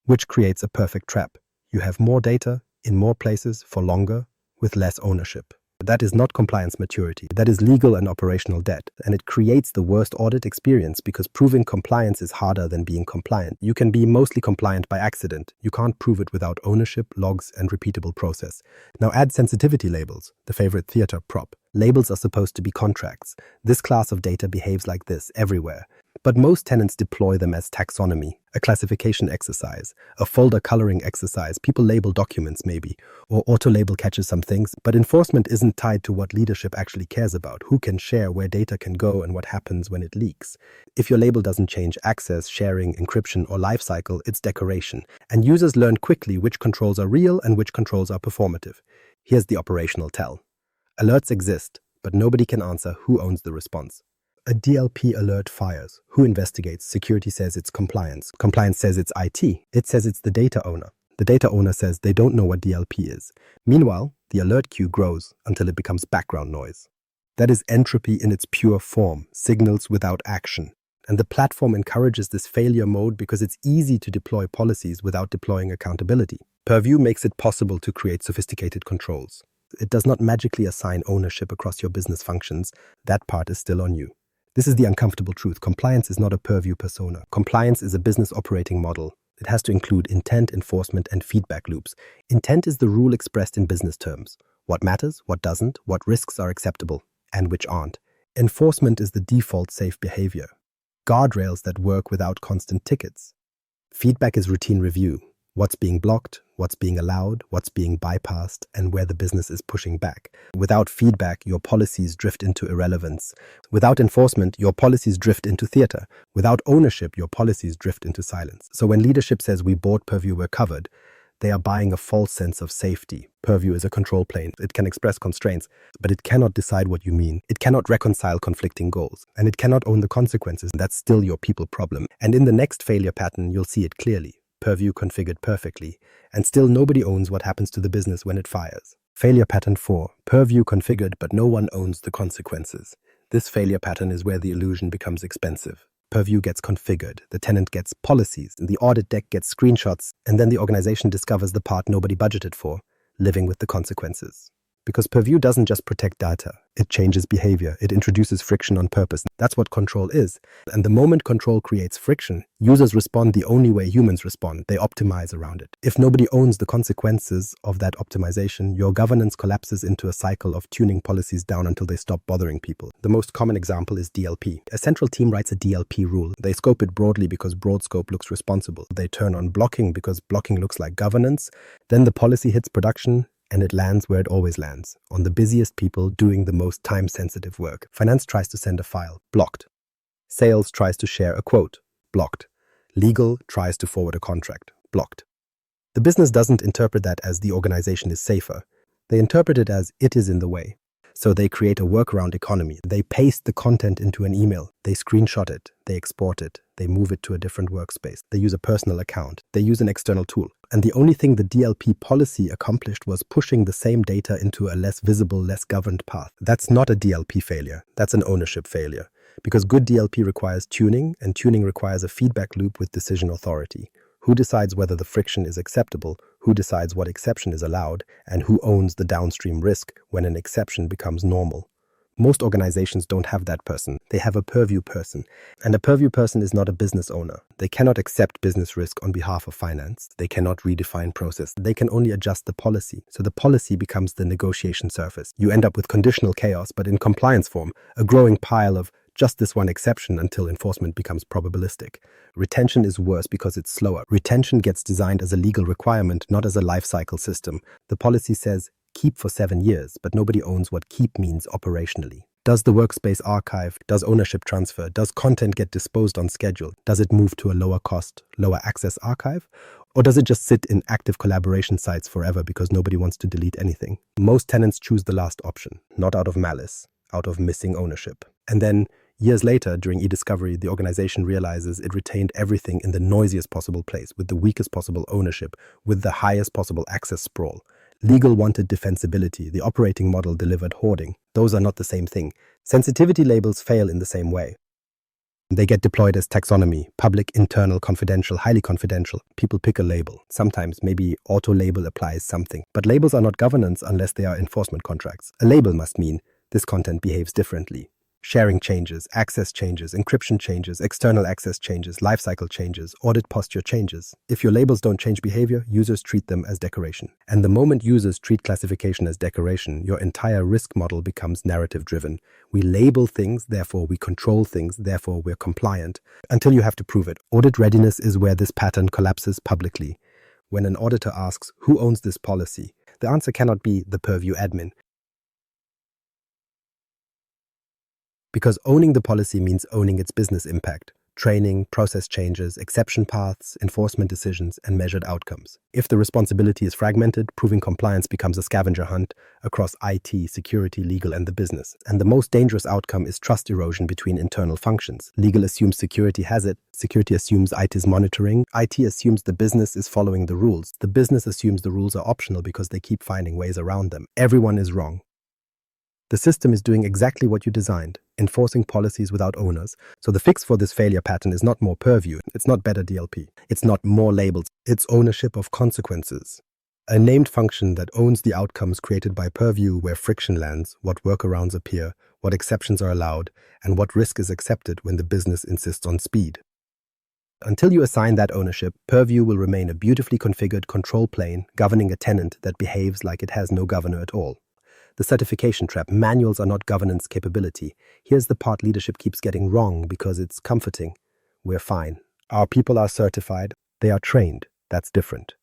which creates a perfect trap. You have more data in more places for longer with less ownership. That is not compliance maturity. That is legal and operational debt. And it creates the worst audit experience because proving compliance is harder than being compliant. You can be mostly compliant by accident. You can't prove it without ownership, logs, and repeatable process. Now add sensitivity labels, the favorite theater prop. Labels are supposed to be contracts. This class of data behaves like this everywhere. But most tenants deploy them as taxonomy, a classification exercise, a folder coloring exercise. People label documents maybe, or auto-label catches some things, but enforcement isn't tied to what leadership actually cares about, who can share, where data can go, and what happens when it leaks. If your label doesn't change access, sharing, encryption, or lifecycle, it's decoration. And users learn quickly which controls are real and which controls are performative. Here's the operational tell. Alerts exist, but nobody can answer who owns the response. A DLP alert fires. Who investigates? Security says it's compliance. Compliance says it's IT. It says it's the data owner. The data owner says they don't know what DLP is. Meanwhile, the alert queue grows until it becomes background noise. That is entropy in its pure form, signals without action. And the platform encourages this failure mode because it's easy to deploy policies without deploying accountability. Purview makes it possible to create sophisticated controls. It does not magically assign ownership across your business functions. That part is still on you. This is the uncomfortable truth. Compliance is not a purview persona. Compliance is a business operating model. It has to include intent, enforcement, and feedback loops. Intent is the rule expressed in business terms. What matters, what doesn't, what risks are acceptable, and which aren't. Enforcement is the default safe behavior. Guardrails that work without constant tickets. Feedback is routine review. What's being blocked, what's being allowed, what's being bypassed, and where the business is pushing back. Without feedback, your policies drift into irrelevance. Without enforcement, your policies drift into theater. Without ownership, your policies drift into silence. So when leadership says we bought Purview, we're covered, they are buying a false sense of safety. Purview is a control plane. It can express constraints, but it cannot decide what you mean. It cannot reconcile conflicting goals, and it cannot own the consequences. That's still your people problem. And in the next failure pattern, you'll see it clearly. Purview configured perfectly, and still nobody owns what happens to the business when it fires. Failure pattern 4. Purview configured, but no one owns the consequences. This failure pattern is where the illusion becomes expensive. Purview gets configured, the tenant gets policies, and the audit deck gets screenshots, and then the organization discovers the part nobody budgeted for, living with the consequences. Because Purview doesn't just protect data, it changes behavior, it introduces friction on purpose. That's what control is. And the moment control creates friction, users respond the only way humans respond. They optimize around it. If nobody owns the consequences of that optimization, your governance collapses into a cycle of tuning policies down until they stop bothering people. The most common example is DLP. A central team writes a DLP rule. They scope it broadly because broad scope looks responsible. They turn on blocking because blocking looks like governance. Then the policy hits production, and it lands where it always lands, on the busiest people doing the most time-sensitive work. Finance tries to send a file, blocked. Sales tries to share a quote, blocked. Legal tries to forward a contract, blocked. The business doesn't interpret that as the organization is safer. They interpret it as it is in the way. So they create a workaround economy. They paste the content into an email. They screenshot it. They export it. They move it to a different workspace. They use a personal account. They use an external tool. And the only thing the DLP policy accomplished was pushing the same data into a less visible, less governed path. That's not a DLP failure. That's an ownership failure. Because good DLP requires tuning, and tuning requires a feedback loop with decision authority. Who decides whether the friction is acceptable? Who decides what exception is allowed? And who owns the downstream risk when an exception becomes normal? Most organizations don't have that person. They have a purview person. And a purview person is not a business owner. They cannot accept business risk on behalf of finance. They cannot redefine process. They can only adjust the policy. So the policy becomes the negotiation surface. You end up with conditional chaos, but in compliance form, a growing pile of just this one exception until enforcement becomes probabilistic. Retention is worse because it's slower. Retention gets designed as a legal requirement, not as a life cycle system. The policy says, keep for 7 years, but nobody owns what keep means operationally. Does the workspace archive? Does ownership transfer? Does content get disposed on schedule? Does it move to a lower cost, lower access archive? Or does it just sit in active collaboration sites forever because nobody wants to delete anything? Most tenants choose the last option, not out of malice, out of missing ownership. And then, years later, during e-discovery, the organization realizes it retained everything in the noisiest possible place, with the weakest possible ownership, with the highest possible access sprawl. Legal wanted defensibility. The operating model delivered hoarding. Those are not the same thing. Sensitivity labels fail in the same way. They get deployed as taxonomy: public, internal, confidential, highly confidential. People pick a label. Sometimes maybe auto-label applies something. But labels are not governance unless they are enforcement contracts. A label must mean this content behaves differently. Sharing changes, access changes, encryption changes, external access changes, lifecycle changes, audit posture changes. If your labels don't change behavior, users treat them as decoration. And the moment users treat classification as decoration, your entire risk model becomes narrative-driven. We label things, therefore we control things, therefore we're compliant, until you have to prove it. Audit readiness is where this pattern collapses publicly. When an auditor asks, "Who owns this policy?" the answer cannot be the purview admin. Because owning the policy means owning its business impact: training, process changes, exception paths, enforcement decisions, and measured outcomes. If the responsibility is fragmented, proving compliance becomes a scavenger hunt across IT, security, legal, and the business. And the most dangerous outcome is trust erosion between internal functions. Legal assumes security has it. Security assumes IT is monitoring. IT assumes the business is following the rules. The business assumes the rules are optional because they keep finding ways around them. Everyone is wrong. The system is doing exactly what you designed, enforcing policies without owners. So the fix for this failure pattern is not more purview, it's not better DLP, it's not more labels, it's ownership of consequences. A named function that owns the outcomes created by purview, where friction lands, what workarounds appear, what exceptions are allowed, and what risk is accepted when the business insists on speed. Until you assign that ownership, purview will remain a beautifully configured control plane governing a tenant that behaves like it has no governor at all. The certification trap: manuals are not governance capability. Here's the part leadership keeps getting wrong because it's comforting. We're fine. Our people are certified. They are trained. That's different.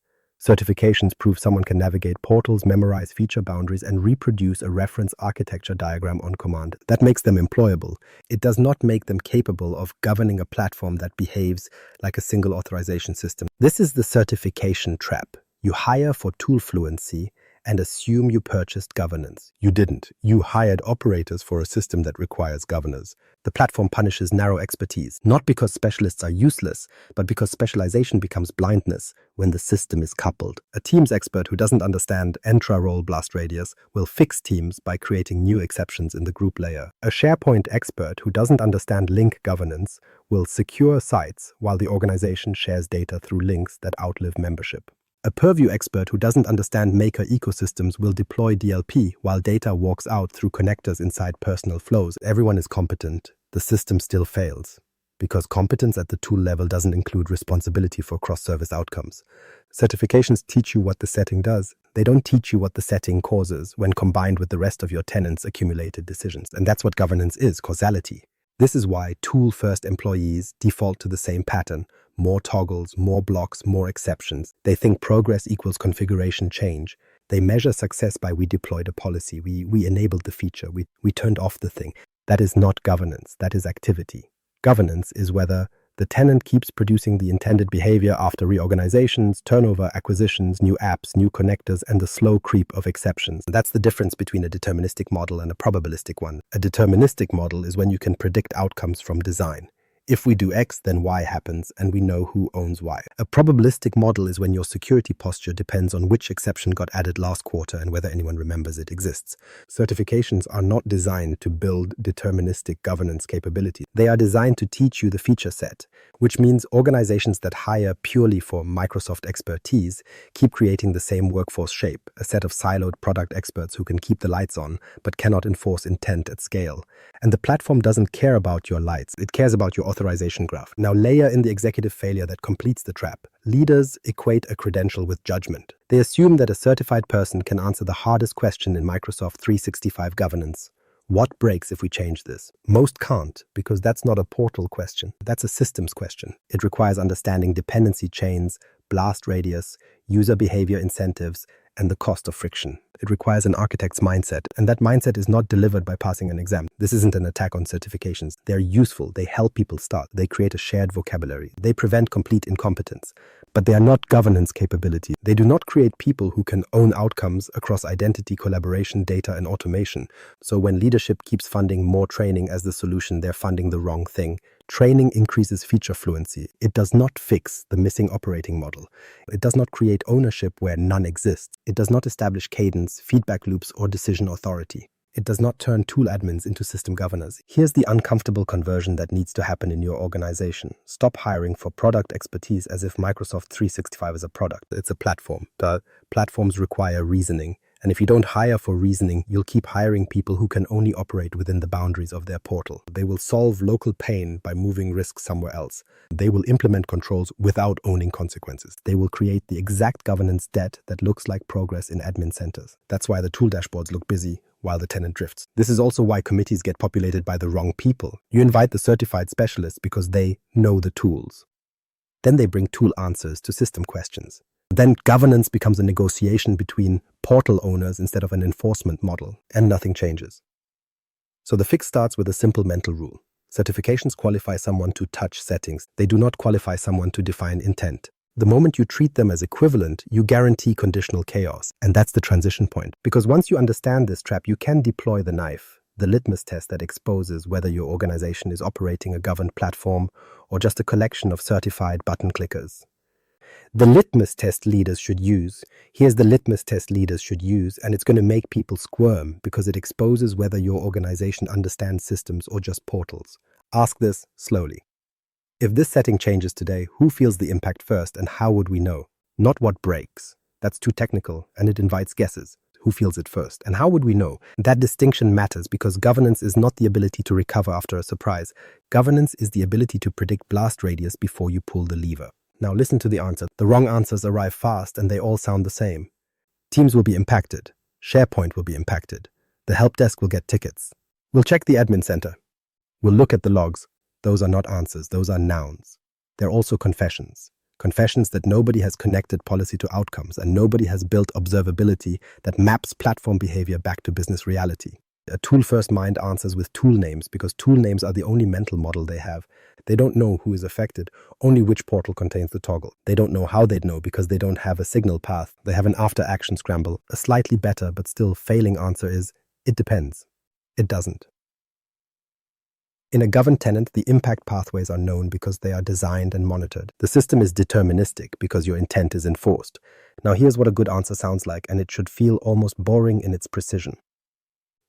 Certifications prove someone can navigate portals, memorize feature boundaries, and reproduce a reference architecture diagram on command. That makes them employable. It does not make them capable of governing a platform that behaves like a single authorization system. This is the certification trap. You hire for tool fluency and assume you purchased governance. You didn't. You hired operators for a system that requires governors. The platform punishes narrow expertise, not because specialists are useless, but because specialization becomes blindness when the system is coupled. A Teams expert who doesn't understand intra-role blast radius will fix Teams by creating new exceptions in the group layer. A SharePoint expert who doesn't understand link governance will secure sites while the organization shares data through links that outlive membership. A purview expert who doesn't understand maker ecosystems will deploy DLP while data walks out through connectors inside personal flows. Everyone is competent. The system still fails, because competence at the tool level doesn't include responsibility for cross-service outcomes. Certifications teach you what the setting does. They don't teach you what the setting causes when combined with the rest of your tenants' accumulated decisions. And that's what governance is: causality. This is why tool-first employees default to the same pattern: more toggles, more blocks, more exceptions. They think progress equals configuration change. They measure success by we deployed a policy, we enabled the feature, we turned off the thing. That is not governance, that is activity. Governance is whether the tenant keeps producing the intended behavior after reorganizations, turnover, acquisitions, new apps, new connectors, and the slow creep of exceptions. That's the difference between a deterministic model and a probabilistic one. A deterministic model is when you can predict outcomes from design. If we do X, then Y happens, and we know who owns Y. A probabilistic model is when your security posture depends on which exception got added last quarter and whether anyone remembers it exists. Certifications are not designed to build deterministic governance capability. They are designed to teach you the feature set, which means organizations that hire purely for Microsoft expertise keep creating the same workforce shape: a set of siloed product experts who can keep the lights on but cannot enforce intent at scale. And the platform doesn't care about your lights, it cares about your authorization graph. Now layer in the executive failure that completes the trap. Leaders equate a credential with judgment. They assume that a certified person can answer the hardest question in Microsoft 365 governance: what breaks if we change this? Most can't, because that's not a portal question. That's a systems question. It requires understanding dependency chains, blast radius, user behavior incentives, and the cost of friction. It requires an architect's mindset, and that mindset is not delivered by passing an exam. This isn't an attack on certifications. They're useful, they help people start, they create a shared vocabulary, they prevent complete incompetence. But they are not governance capability. They do not create people who can own outcomes across identity, collaboration, data, and automation. So when leadership keeps funding more training as the solution, they're funding the wrong thing. Training increases feature fluency. It does not fix the missing operating model. It does not create ownership where none exists. It does not establish cadence, feedback loops, or decision authority. It does not turn tool admins into system governors. Here's the uncomfortable conversion that needs to happen in your organization. Stop hiring for product expertise as if Microsoft 365 is a product. It's a platform. The platforms require reasoning. And if you don't hire for reasoning, you'll keep hiring people who can only operate within the boundaries of their portal. They will solve local pain by moving risk somewhere else. They will implement controls without owning consequences. They will create the exact governance debt that looks like progress in admin centers. That's why the tool dashboards look busy while the tenant drifts. This is also why committees get populated by the wrong people. You invite the certified specialists because they know the tools. Then they bring tool answers to system questions. Then governance becomes a negotiation between portal owners instead of an enforcement model, and nothing changes. So the fix starts with a simple mental rule. Certifications qualify someone to touch settings. They do not qualify someone to define intent. The moment you treat them as equivalent, you guarantee conditional chaos. And that's the transition point. Because once you understand this trap, you can deploy the knife, the litmus test that exposes whether your organization is operating a governed platform or just a collection of certified button clickers. The litmus test leaders should use. Here's the litmus test leaders should use, and it's going to make people squirm because it exposes whether your organization understands systems or just portals. Ask this slowly. If this setting changes today, who feels the impact first and how would we know? Not what breaks. That's too technical and it invites guesses. Who feels it first? And how would we know? That distinction matters because governance is not the ability to recover after a surprise. Governance is the ability to predict blast radius before you pull the lever. Now listen to the answer. The wrong answers arrive fast and they all sound the same. Teams will be impacted. SharePoint will be impacted. The help desk will get tickets. We'll check the admin center. We'll look at the logs. Those are not answers. Those are nouns. They're also confessions. Confessions that nobody has connected policy to outcomes and nobody has built observability that maps platform behavior back to business reality. A tool-first mind answers with tool names because tool names are the only mental model they have. They don't know who is affected, only which portal contains the toggle. They don't know how they'd know because they don't have a signal path. They have an after-action scramble. A slightly better but still failing answer is, it depends. It doesn't. In a governed tenant, the impact pathways are known because they are designed and monitored. The system is deterministic because your intent is enforced. Now here's what a good answer sounds like, and it should feel almost boring in its precision.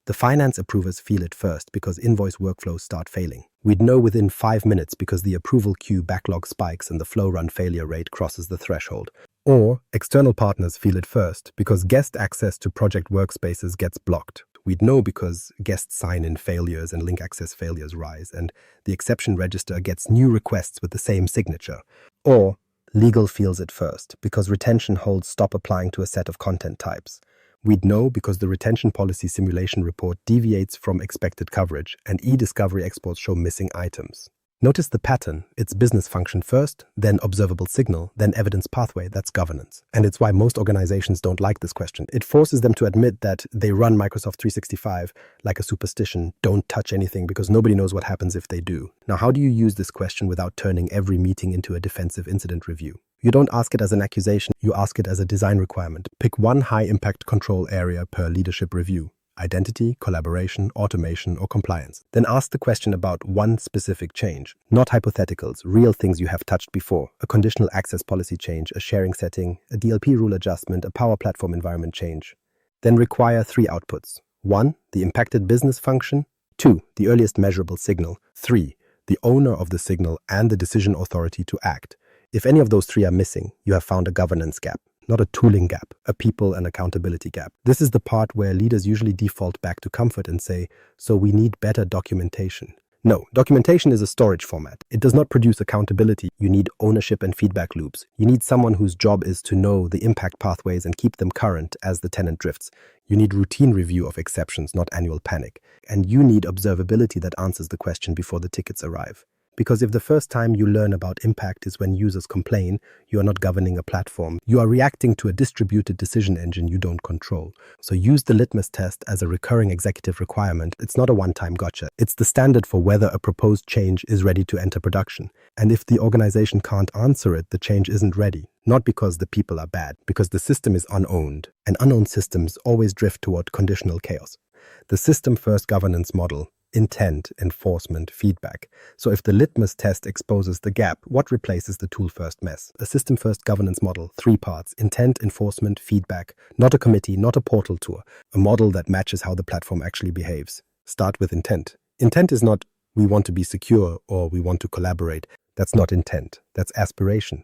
The finance approvers feel it first because invoice workflows start failing. We'd know within 5 minutes because the approval queue backlog spikes and the flow run failure rate crosses the threshold. Or external partners feel it first because guest access to project workspaces gets blocked. We'd know because guest sign-in failures and link access failures rise, and the exception register gets new requests with the same signature. Or legal feels it first because retention holds stop applying to a set of content types. We'd know because the retention policy simulation report deviates from expected coverage and e-discovery exports show missing items. Notice the pattern. It's business function first, then observable signal, then evidence pathway. That's governance. And it's why most organizations don't like this question. It forces them to admit that they run Microsoft 365 like a superstition, don't touch anything because nobody knows what happens if they do. Now, how do you use this question without turning every meeting into a defensive incident review? You don't ask it as an accusation, you ask it as a design requirement. Pick one high-impact control area per leadership review. Identity, collaboration, automation, or compliance. Then ask the question about one specific change, not hypotheticals, real things you have touched before, a conditional access policy change, a sharing setting, a DLP rule adjustment, a Power Platform environment change. Then require 3 outputs. 1, the impacted business function. 2, the earliest measurable signal. 3, the owner of the signal and the decision authority to act. If any of those 3 are missing, you have found a governance gap. Not a tooling gap, a people and accountability gap. This is the part where leaders usually default back to comfort and say, so we need better documentation. No, documentation is a storage format. It does not produce accountability. You need ownership and feedback loops. You need someone whose job is to know the impact pathways and keep them current as the tenant drifts. You need routine review of exceptions, not annual panic. And you need observability that answers the question before the tickets arrive. Because if the first time you learn about impact is when users complain, you are not governing a platform. You are reacting to a distributed decision engine you don't control. So use the litmus test as a recurring executive requirement. It's not a one-time gotcha. It's the standard for whether a proposed change is ready to enter production. And if the organization can't answer it, the change isn't ready. Not because the people are bad, because the system is unowned. And unowned systems always drift toward conditional chaos. The system-first governance model intent, enforcement, feedback. So if the litmus test exposes the gap, what replaces the tool-first mess? A system-first governance model, 3 parts: intent, enforcement, feedback. Not a committee, not a portal tour. A model that matches how the platform actually behaves. Start with intent. Intent is not we want to be secure or we want to collaborate. That's not intent. That's aspiration.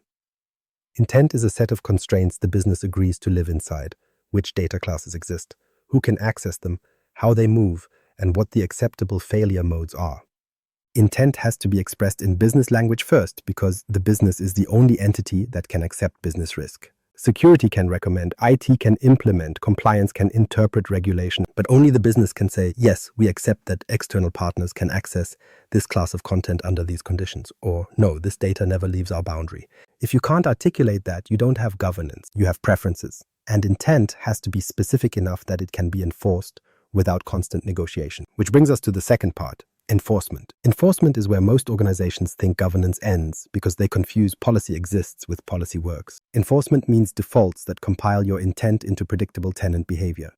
Intent is a set of constraints the business agrees to live inside. Which data classes exist, who can access them, how they move, and what the acceptable failure modes are. Intent has to be expressed in business language first because the business is the only entity that can accept business risk. Security can recommend, IT can implement, compliance can interpret regulation, but only the business can say, yes, we accept that external partners can access this class of content under these conditions, or no, this data never leaves our boundary. If you can't articulate that, you don't have governance, you have preferences. And intent has to be specific enough that it can be enforced without constant negotiation. Which brings us to the second part, enforcement. Enforcement is where most organizations think governance ends because they confuse policy exists with policy works. Enforcement means defaults that compile your intent into predictable tenant behavior.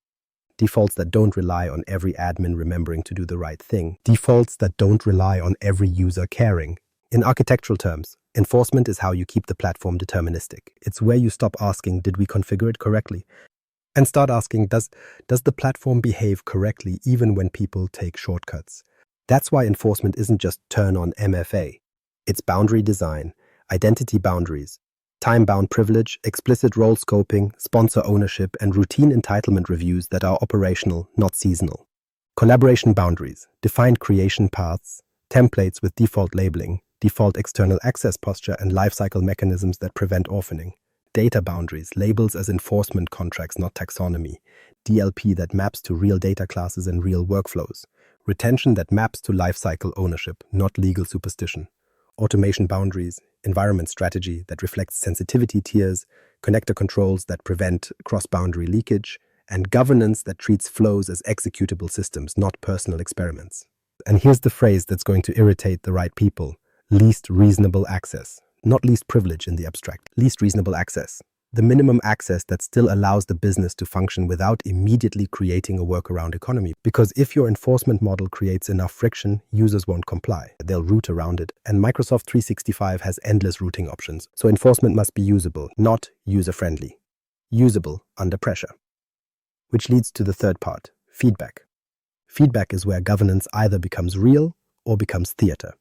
Defaults that don't rely on every admin remembering to do the right thing. Defaults that don't rely on every user caring. In architectural terms, enforcement is how you keep the platform deterministic. It's where you stop asking, did we configure it correctly? And start asking, does the platform behave correctly even when people take shortcuts? That's why enforcement isn't just turn on MFA. It's boundary design, identity boundaries, time-bound privilege, explicit role scoping, sponsor ownership, and routine entitlement reviews that are operational, not seasonal. Collaboration boundaries, defined creation paths, templates with default labeling, default external access posture, and lifecycle mechanisms that prevent orphaning. Data boundaries, labels as enforcement contracts, not taxonomy. DLP that maps to real data classes and real workflows. Retention that maps to lifecycle ownership, not legal superstition. Automation boundaries, environment strategy that reflects sensitivity tiers, connector controls that prevent cross-boundary leakage, and governance that treats flows as executable systems, not personal experiments. And here's the phrase that's going to irritate the right people: least reasonable access. Not least privilege in the abstract, least reasonable access. The minimum access that still allows the business to function without immediately creating a workaround economy. Because if your enforcement model creates enough friction, users won't comply. They'll route around it. And Microsoft 365 has endless routing options. So enforcement must be usable, not user-friendly. Usable under pressure. Which leads to the third part, feedback. Feedback is where governance either becomes real or becomes theater.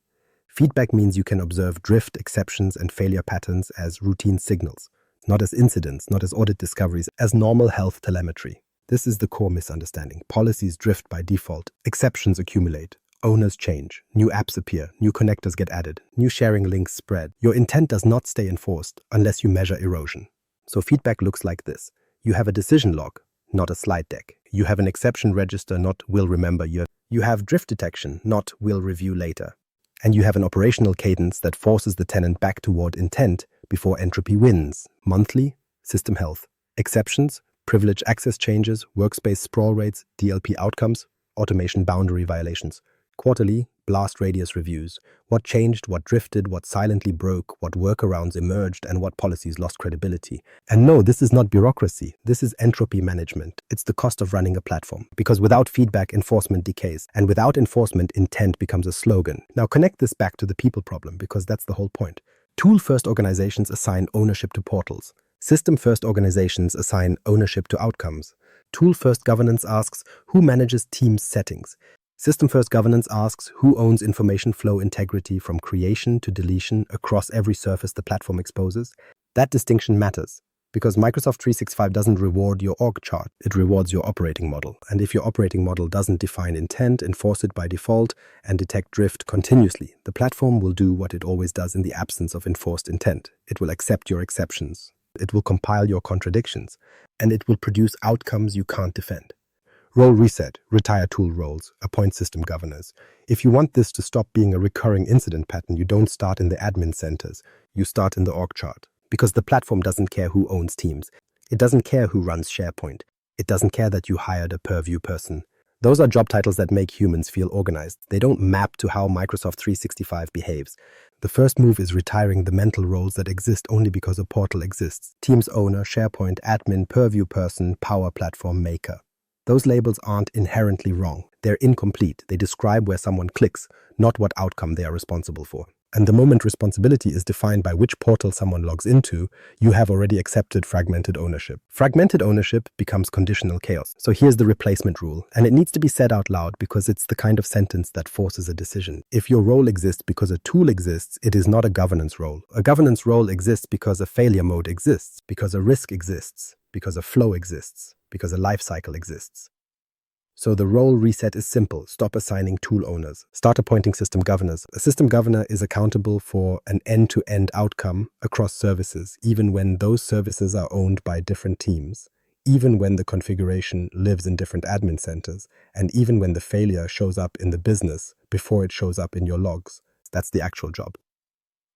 Feedback means you can observe drift, exceptions, and failure patterns as routine signals, not as incidents, not as audit discoveries, as normal health telemetry. This is the core misunderstanding. Policies drift by default, exceptions accumulate, owners change, new apps appear, new connectors get added, new sharing links spread. Your intent does not stay enforced unless you measure erosion. So feedback looks like this. You have a decision log, not a slide deck. You have an exception register, not will remember. You have drift detection, not will review later. And you have an operational cadence that forces the tenant back toward intent before entropy wins. Monthly, system health. Exceptions, privilege access changes, workspace sprawl rates, DLP outcomes, automation boundary violations. Quarterly, blast radius reviews. What changed, what drifted, what silently broke, what workarounds emerged, and what policies lost credibility. And no, this is not bureaucracy. This is entropy management. It's the cost of running a platform. Because without feedback, enforcement decays. And without enforcement, intent becomes a slogan. Now connect this back to the people problem, because that's the whole point. Tool-first organizations assign ownership to portals. System-first organizations assign ownership to outcomes. Tool-first governance asks who manages teams' settings. System-first governance asks who owns information flow integrity from creation to deletion across every surface the platform exposes. That distinction matters because Microsoft 365 doesn't reward your org chart, it rewards your operating model. And if your operating model doesn't define intent, enforce it by default, and detect drift continuously, the platform will do what it always does in the absence of enforced intent. It will accept your exceptions, it will compile your contradictions, and it will produce outcomes you can't defend. Role reset, retire tool roles, appoint system governors. If you want this to stop being a recurring incident pattern, you don't start in the admin centers, you start in the org chart. Because the platform doesn't care who owns teams. It doesn't care who runs SharePoint. It doesn't care that you hired a purview person. Those are job titles that make humans feel organized. They don't map to how Microsoft 365 behaves. The first move is retiring the mental roles that exist only because a portal exists. Teams owner, SharePoint, admin, purview person, power platform maker. Those labels aren't inherently wrong. They're incomplete. They describe where someone clicks, not what outcome they are responsible for. And the moment responsibility is defined by which portal someone logs into, you have already accepted fragmented ownership. Fragmented ownership becomes conditional chaos. So here's the replacement rule, and it needs to be said out loud because it's the kind of sentence that forces a decision. If your role exists because a tool exists, it is not a governance role. A governance role exists because a failure mode exists, because a risk exists, because a flow exists, because a life cycle exists. So the role reset is simple. Stop assigning tool owners. Start appointing system governors. A system governor is accountable for an end-to-end outcome across services, even when those services are owned by different teams, even when the configuration lives in different admin centers, and even when the failure shows up in the business before it shows up in your logs. That's the actual job.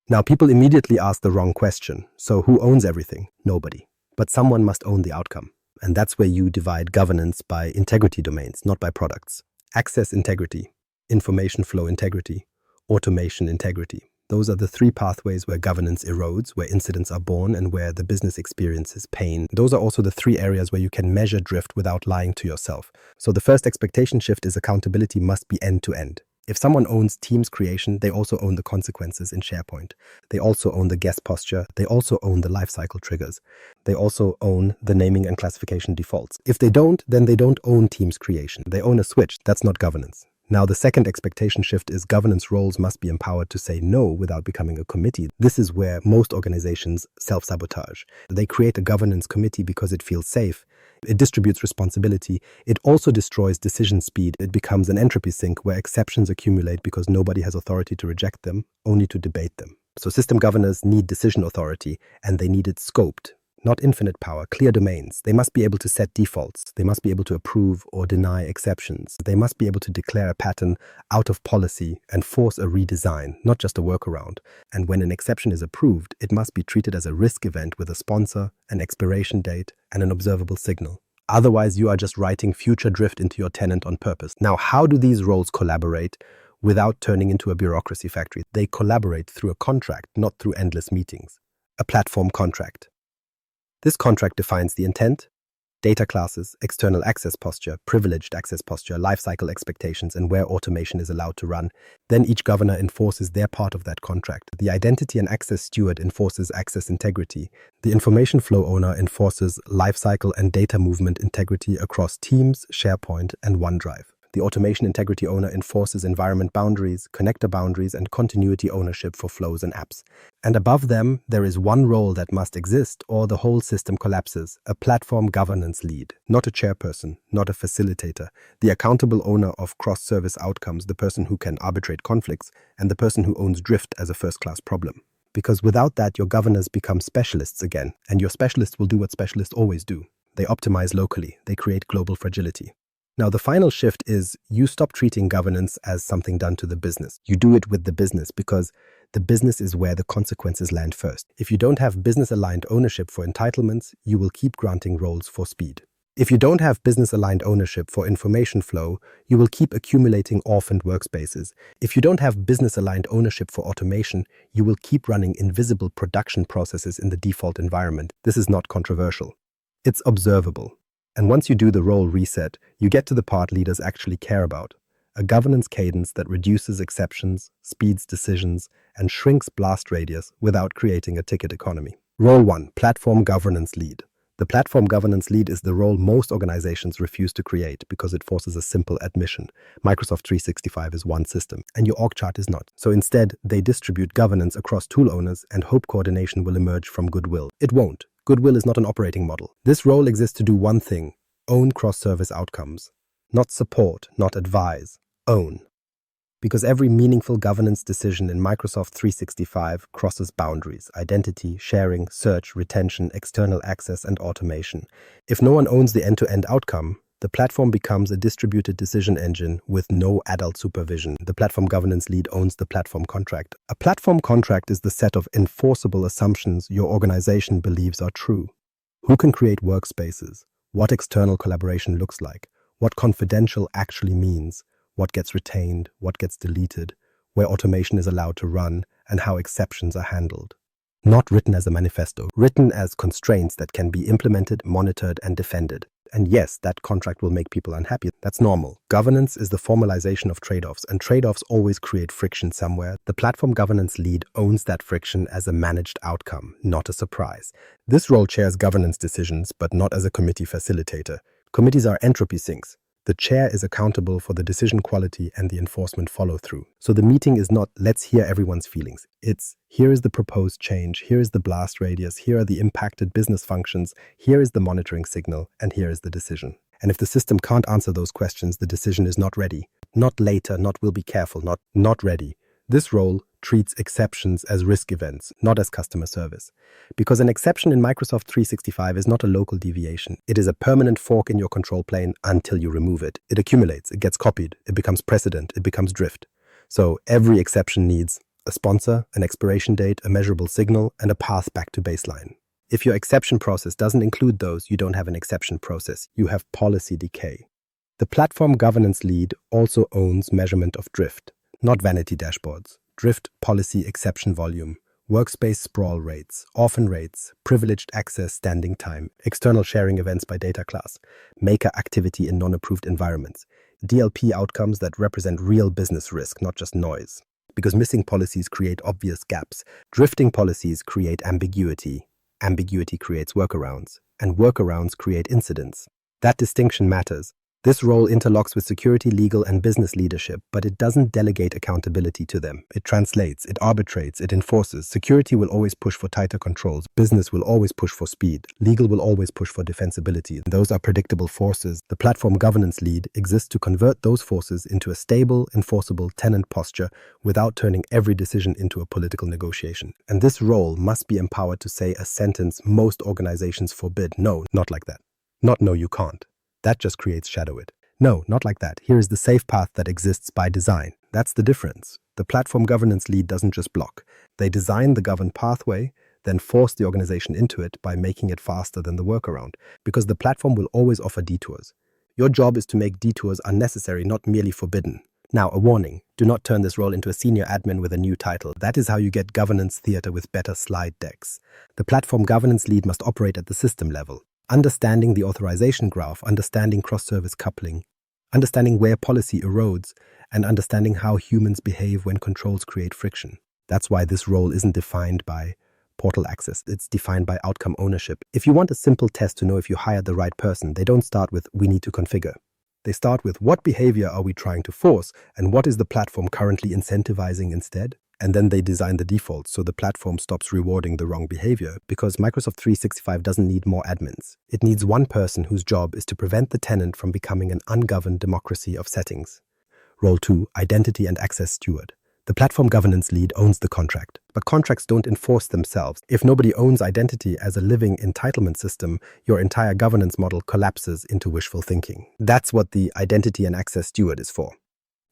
Now, people immediately ask the wrong question. So who owns everything? Nobody. But someone must own the outcome. And that's where you divide governance by integrity domains, not by products. Access integrity, information flow integrity, automation integrity. Those are the three pathways where governance erodes, where incidents are born, and where the business experiences pain. Those are also the three areas where you can measure drift without lying to yourself. So the first expectation shift is accountability must be end-to-end. If someone owns Teams creation, they also own the consequences in SharePoint. They also own the guest posture. They also own the lifecycle triggers. They also own the naming and classification defaults. If they don't, then they don't own Teams creation. They own a switch. That's not governance. Now, the second expectation shift is governance roles must be empowered to say no without becoming a committee. This is where most organizations self-sabotage. They create a governance committee because it feels safe. It distributes responsibility. It also destroys decision speed. It becomes an entropy sink where exceptions accumulate because nobody has authority to reject them, only to debate them. So system governors need decision authority, and they need it scoped. Not infinite power, clear domains. They must be able to set defaults. They must be able to approve or deny exceptions. They must be able to declare a pattern out of policy and force a redesign, not just a workaround. And when an exception is approved, it must be treated as a risk event with a sponsor, an expiration date, and an observable signal. Otherwise, you are just writing future drift into your tenant on purpose. Now, how do these roles collaborate without turning into a bureaucracy factory? They collaborate through a contract, not through endless meetings. A platform contract. This contract defines the intent, data classes, external access posture, privileged access posture, lifecycle expectations, and where automation is allowed to run. Then each governor enforces their part of that contract. The identity and access steward enforces access integrity. The information flow owner enforces lifecycle and data movement integrity across Teams, SharePoint, and OneDrive. The automation integrity owner enforces environment boundaries, connector boundaries, and continuity ownership for flows and apps. And above them, there is one role that must exist or the whole system collapses, a platform governance lead, not a chairperson, not a facilitator, the accountable owner of cross-service outcomes, the person who can arbitrate conflicts, and the person who owns drift as a first-class problem. Because without that, your governors become specialists again, and your specialists will do what specialists always do. They optimize locally, they create global fragility. Now, the final shift is you stop treating governance as something done to the business. You do it with the business because the business is where the consequences land first. If you don't have business-aligned ownership for entitlements, you will keep granting roles for speed. If you don't have business-aligned ownership for information flow, you will keep accumulating orphaned workspaces. If you don't have business-aligned ownership for automation, you will keep running invisible production processes in the default environment. This is not controversial. It's observable. And once you do the role reset, you get to the part leaders actually care about. A governance cadence that reduces exceptions, speeds decisions, and shrinks blast radius without creating a ticket economy. Role 1, Platform Governance Lead. The Platform Governance Lead is the role most organizations refuse to create because it forces a simple admission. Microsoft 365 is one system, and your org chart is not. So instead, they distribute governance across tool owners and hope coordination will emerge from goodwill. It won't. Goodwill is not an operating model. This role exists to do one thing: own cross-service outcomes. Not support, not advise. Own. Because every meaningful governance decision in Microsoft 365 crosses boundaries: identity, sharing, search, retention, external access, and automation. If no one owns the end-to-end outcome, the platform becomes a distributed decision engine with no adult supervision. The platform governance lead owns the platform contract. A platform contract is the set of enforceable assumptions your organization believes are true. Who can create workspaces? What external collaboration looks like? What confidential actually means? What gets retained? What gets deleted? Where automation is allowed to run? And how exceptions are handled. Not written as a manifesto, written as constraints that can be implemented, monitored, and defended. And yes, that contract will make people unhappy. That's normal. Governance is the formalization of trade-offs, and trade-offs always create friction somewhere. The platform governance lead owns that friction as a managed outcome, not a surprise. This role chairs governance decisions, but not as a committee facilitator. Committees are entropy sinks. The chair is accountable for the decision quality and the enforcement follow-through. So the meeting is not, let's hear everyone's feelings. It's, here is the proposed change, here is the blast radius, here are the impacted business functions, here is the monitoring signal, and here is the decision. And if the system can't answer those questions, the decision is not ready. Not later, not will be careful, not ready. This role treats exceptions as risk events, not as customer service. Because an exception in Microsoft 365 is not a local deviation. It is a permanent fork in your control plane until you remove it. It accumulates, it gets copied, it becomes precedent, it becomes drift. So every exception needs a sponsor, an expiration date, a measurable signal, and a path back to baseline. If your exception process doesn't include those, you don't have an exception process. You have policy decay. The platform governance lead also owns measurement of drift, not vanity dashboards. Drift policy exception volume, workspace sprawl rates, orphan rates, privileged access standing time, external sharing events by data class, maker activity in non-approved environments, DLP outcomes that represent real business risk, not just noise. Because missing policies create obvious gaps, drifting policies create ambiguity, ambiguity creates workarounds, and workarounds create incidents. That distinction matters. This role interlocks with security, legal, and business leadership, but it doesn't delegate accountability to them. It translates, it arbitrates, it enforces. Security will always push for tighter controls. Business will always push for speed. Legal will always push for defensibility. Those are predictable forces. The platform governance lead exists to convert those forces into a stable, enforceable tenant posture without turning every decision into a political negotiation. And this role must be empowered to say a sentence most organizations forbid. No, not like that. Not no, you can't. That just creates shadow it. No, not like that. Here is the safe path that exists by design. That's the difference. The platform governance lead doesn't just block. They design the governed pathway, then force the organization into it by making it faster than the workaround, because the platform will always offer detours. Your job is to make detours unnecessary, not merely forbidden. Now, a warning. Do not turn this role into a senior admin with a new title. That is how you get governance theater with better slide decks. The platform governance lead must operate at the system level. Understanding the authorization graph, understanding cross-service coupling, understanding where policy erodes, and understanding how humans behave when controls create friction. That's why this role isn't defined by portal access. It's defined by outcome ownership. If you want a simple test to know if you hired the right person, they don't start with, we need to configure. They start with, what behavior are we trying to force, and what is the platform currently incentivizing instead? And then they design the defaults so the platform stops rewarding the wrong behavior, because Microsoft 365 doesn't need more admins. It needs one person whose job is to prevent the tenant from becoming an ungoverned democracy of settings. Role 2, Identity and Access Steward. The platform governance lead owns the contract, but contracts don't enforce themselves. If nobody owns identity as a living entitlement system, your entire governance model collapses into wishful thinking. That's what the Identity and Access Steward is for.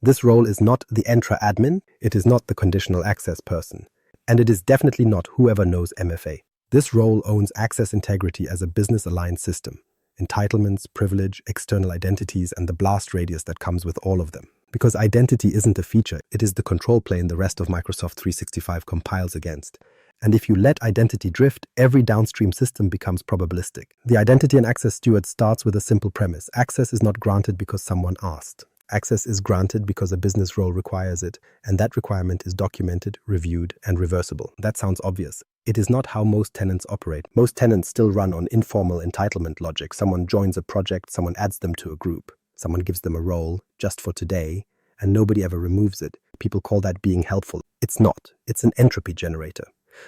This role is not the Entra admin, it is not the conditional access person, and it is definitely not whoever knows MFA. This role owns access integrity as a business-aligned system, entitlements, privilege, external identities, and the blast radius that comes with all of them. Because identity isn't a feature, it is the control plane the rest of Microsoft 365 compiles against. And if you let identity drift, every downstream system becomes probabilistic. The Identity and Access Steward starts with a simple premise. Access is not granted because someone asked. Access is granted because a business role requires it, and that requirement is documented, reviewed, and reversible. That sounds obvious. It is not how most tenants operate. Most tenants still run on informal entitlement logic. Someone joins a project, someone adds them to a group, someone gives them a role just for today, and nobody ever removes it. People call that being helpful. It's not. It's an entropy generator.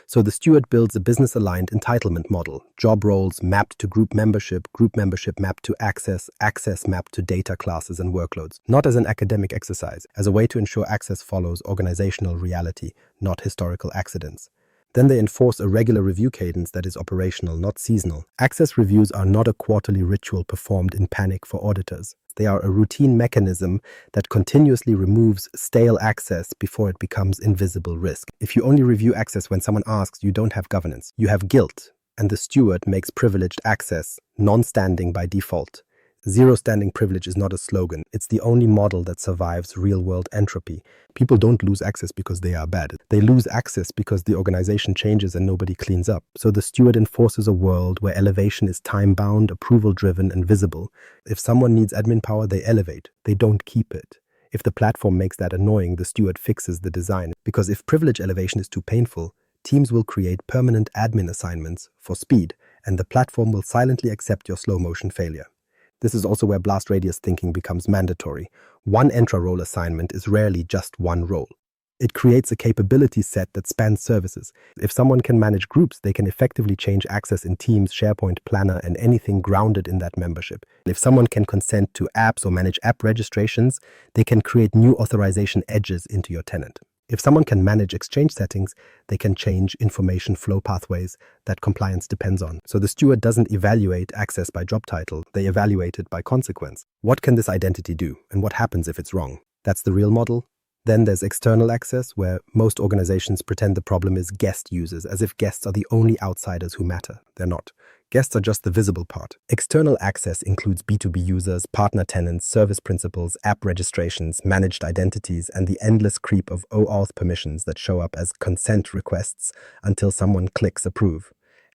So the steward builds a business-aligned entitlement model, job roles mapped to group membership mapped to access mapped to data classes and workloads, not as an academic exercise, as a way to ensure access follows organizational reality, not historical accidents. Then they enforce a regular review cadence that is operational, not seasonal. Access reviews are not a quarterly ritual performed in panic for auditors. They are a routine mechanism that continuously removes stale access before it becomes invisible risk. If you only review access when someone asks, you don't have governance. You have guilt, and the steward makes privileged access non-standing by default. Zero standing privilege is not a slogan. It's the only model that survives real-world entropy. People don't lose access because they are bad. They lose access because the organization changes and nobody cleans up. So the steward enforces a world where elevation is time-bound, approval-driven, and visible. If someone needs admin power, they elevate. They don't keep it. If the platform makes that annoying, the steward fixes the design. Because if privilege elevation is too painful, teams will create permanent admin assignments for speed, and the platform will silently accept your slow-motion failure. This is also where blast radius thinking becomes mandatory. One Entra role assignment is rarely just one role. It creates a capability set that spans services. If someone can manage groups, they can effectively change access in Teams, SharePoint, Planner, and anything grounded in that membership. If someone can consent to apps or manage app registrations, they can create new authorization edges into your tenant. If someone can manage exchange settings, they can change information flow pathways that compliance depends on. So the steward doesn't evaluate access by job title, they evaluate it by consequence. What can this identity do, and what happens if it's wrong? That's the real model. Then there's external access, where most organizations pretend the problem is guest users, as if guests are the only outsiders who matter. They're not. Guests are just the visible part. External access includes B2B users, partner tenants, service principals, app registrations, managed identities, and the endless creep of OAuth permissions that show up as consent requests until someone clicks approve.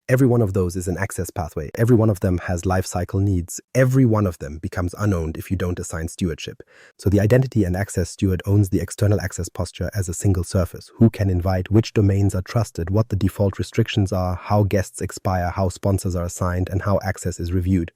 Every one of those is an access pathway. Every one of them has lifecycle needs. Every one of them becomes unowned if you don't assign stewardship. So the identity and access steward owns the external access posture as a single surface. Who can invite, which domains are trusted, what the default restrictions are, how guests expire, how sponsors are assigned, and how access is reviewed.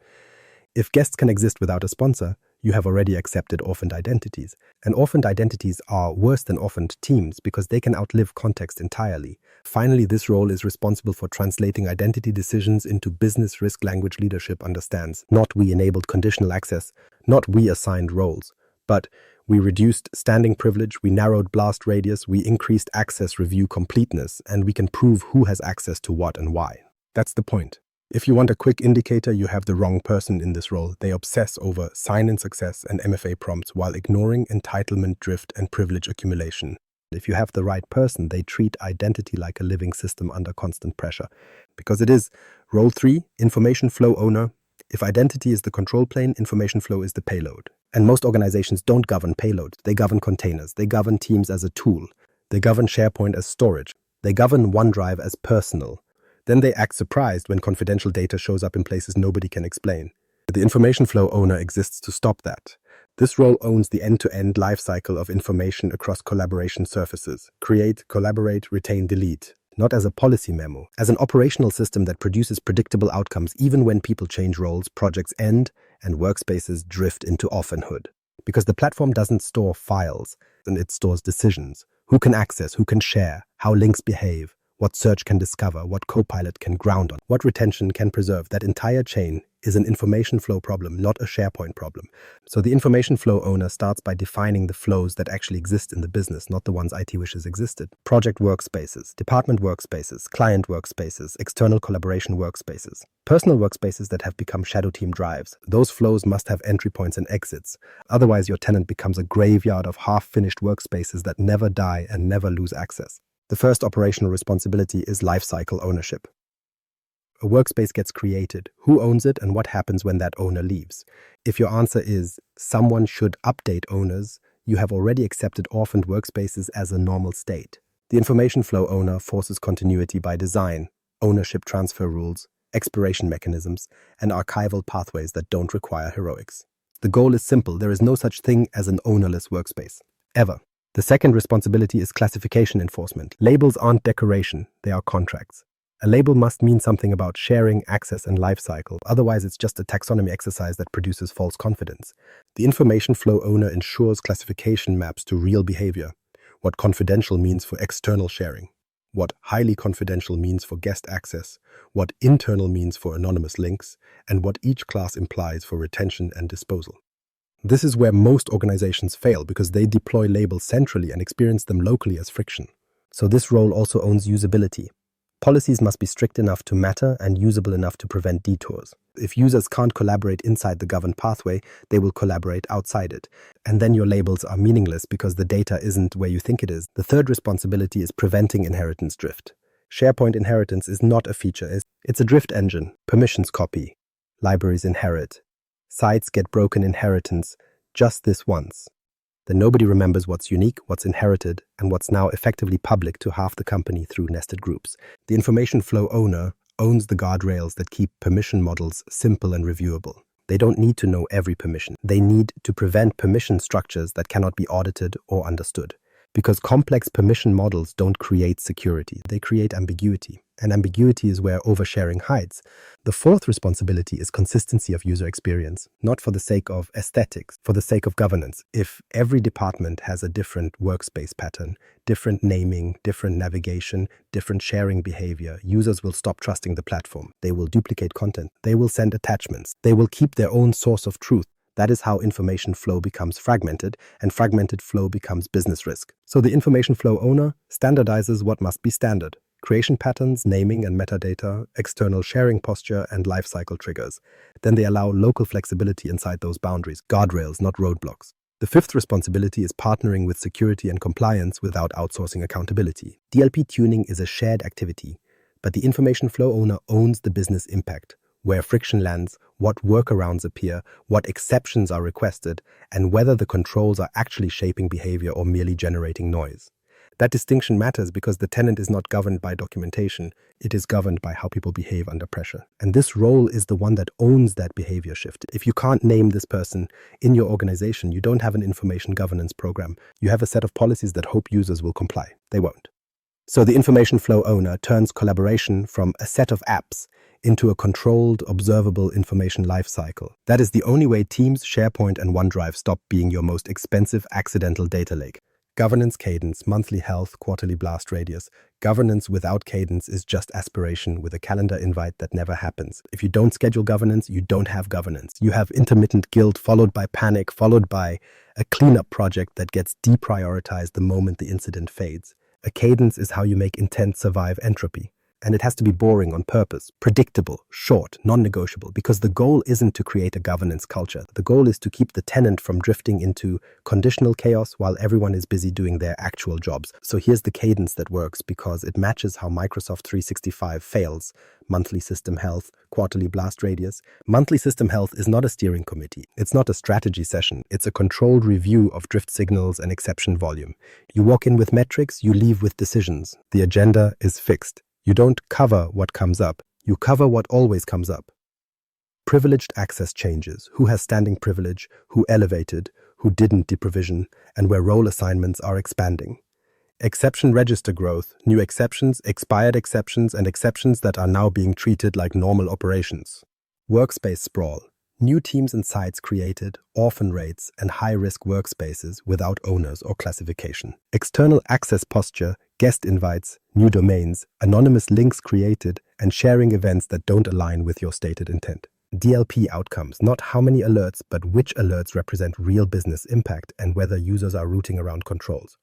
If guests can exist without a sponsor, you have already accepted orphaned identities. And orphaned identities are worse than orphaned teams because they can outlive context entirely. Finally, this role is responsible for translating identity decisions into business risk language leadership understands. Not we enabled conditional access, not we assigned roles, but we reduced standing privilege, we narrowed blast radius, we increased access review completeness, and we can prove who has access to what and why. That's the point. If you want a quick indicator, you have the wrong person in this role. They obsess over sign-in success and MFA prompts while ignoring entitlement drift and privilege accumulation. If you have the right person, they treat identity like a living system under constant pressure. Because it is role 3, information flow owner. If identity is the control plane, information flow is the payload. And most organizations don't govern payload. They govern containers. They govern Teams as a tool. They govern SharePoint as storage. They govern OneDrive as personal. Then they act surprised when confidential data shows up in places nobody can explain. The information flow owner exists to stop that. This role owns the end-to-end lifecycle of information across collaboration surfaces. Create, collaborate, retain, delete. Not as a policy memo, as an operational system that produces predictable outcomes even when people change roles, projects end, and workspaces drift into orphanhood. Because the platform doesn't store files, and it stores decisions. Who can access, who can share, how links behave, what search can discover, what Copilot can ground on, what retention can preserve. That entire chain is an information flow problem, not a SharePoint problem. So the information flow owner starts by defining the flows that actually exist in the business, not the ones IT wishes existed. Project workspaces, department workspaces, client workspaces, external collaboration workspaces, personal workspaces that have become shadow team drives. Those flows must have entry points and exits. Otherwise, your tenant becomes a graveyard of half-finished workspaces that never die and never lose access. The first operational responsibility is lifecycle ownership. A workspace gets created. Who owns it and what happens when that owner leaves? If your answer is someone should update owners, you have already accepted orphaned workspaces as a normal state. The information flow owner forces continuity by design, ownership transfer rules, expiration mechanisms, and archival pathways that don't require heroics. The goal is simple. There is no such thing as an ownerless workspace, ever. The second responsibility is classification enforcement. Labels aren't decoration, they are contracts. A label must mean something about sharing, access, and lifecycle. Otherwise, it's just a taxonomy exercise that produces false confidence. The information flow owner ensures classification maps to real behavior. What confidential means for external sharing. What highly confidential means for guest access. What internal means for anonymous links. And what each class implies for retention and disposal. This is where most organizations fail because they deploy labels centrally and experience them locally as friction. So this role also owns usability. Policies must be strict enough to matter and usable enough to prevent detours. If users can't collaborate inside the governed pathway, they will collaborate outside it. And then your labels are meaningless because the data isn't where you think it is. The third responsibility is preventing inheritance drift. SharePoint inheritance is not a feature. It's a drift engine. Permissions copy. Libraries inherit. Sites get broken inheritance just this once. Then nobody remembers what's unique, what's inherited, and what's now effectively public to half the company through nested groups. The information flow owner owns the guardrails that keep permission models simple and reviewable. They don't need to know every permission. They need to prevent permission structures that cannot be audited or understood. Because complex permission models don't create security, they create ambiguity. And ambiguity is where oversharing hides. The fourth responsibility is consistency of user experience, not for the sake of aesthetics, for the sake of governance. If every department has a different workspace pattern, different naming, different navigation, different sharing behavior, users will stop trusting the platform. They will duplicate content. They will send attachments. They will keep their own source of truth. That is how information flow becomes fragmented, and fragmented flow becomes business risk. So the information flow owner standardizes what must be standard: creation patterns, naming and metadata, external sharing posture, and lifecycle triggers. Then they allow local flexibility inside those boundaries, guardrails, not roadblocks. The fifth responsibility is partnering with security and compliance without outsourcing accountability. DLP tuning is a shared activity, but the information flow owner owns the business impact, where friction lands, what workarounds appear, what exceptions are requested, and whether the controls are actually shaping behavior or merely generating noise. That distinction matters because the tenant is not governed by documentation, it is governed by how people behave under pressure. And this role is the one that owns that behavior shift. If you can't name this person in your organization, you don't have an information governance program. You have a set of policies that hope users will comply. They won't. So the information flow owner turns collaboration from a set of apps into a controlled, observable information lifecycle. That is the only way Teams, SharePoint, and OneDrive stop being your most expensive accidental data lake. Governance cadence, monthly health, quarterly blast radius. Governance without cadence is just aspiration with a calendar invite that never happens. If you don't schedule governance, you don't have governance. You have intermittent guilt followed by panic, followed by a cleanup project that gets deprioritized the moment the incident fades. A cadence is how you make intent survive entropy. And it has to be boring on purpose, predictable, short, non-negotiable, because the goal isn't to create a governance culture. The goal is to keep the tenant from drifting into conditional chaos while everyone is busy doing their actual jobs. So here's the cadence that works because it matches how Microsoft 365 fails. Monthly system health, quarterly blast radius. Monthly system health is not a steering committee. It's not a strategy session. It's a controlled review of drift signals and exception volume. You walk in with metrics, you leave with decisions. The agenda is fixed. You don't cover what comes up, you cover what always comes up. Privileged access changes, who has standing privilege, who elevated, who didn't deprovision, and where role assignments are expanding. Exception register growth, new exceptions, expired exceptions, and exceptions that are now being treated like normal operations. Workspace sprawl, new teams and sites created, orphan rates, and high-risk workspaces without owners or classification. External access posture, guest invites, new domains, anonymous links created, and sharing events that don't align with your stated intent. DLP outcomes, not how many alerts, but which alerts represent real business impact and whether users are routing around controls.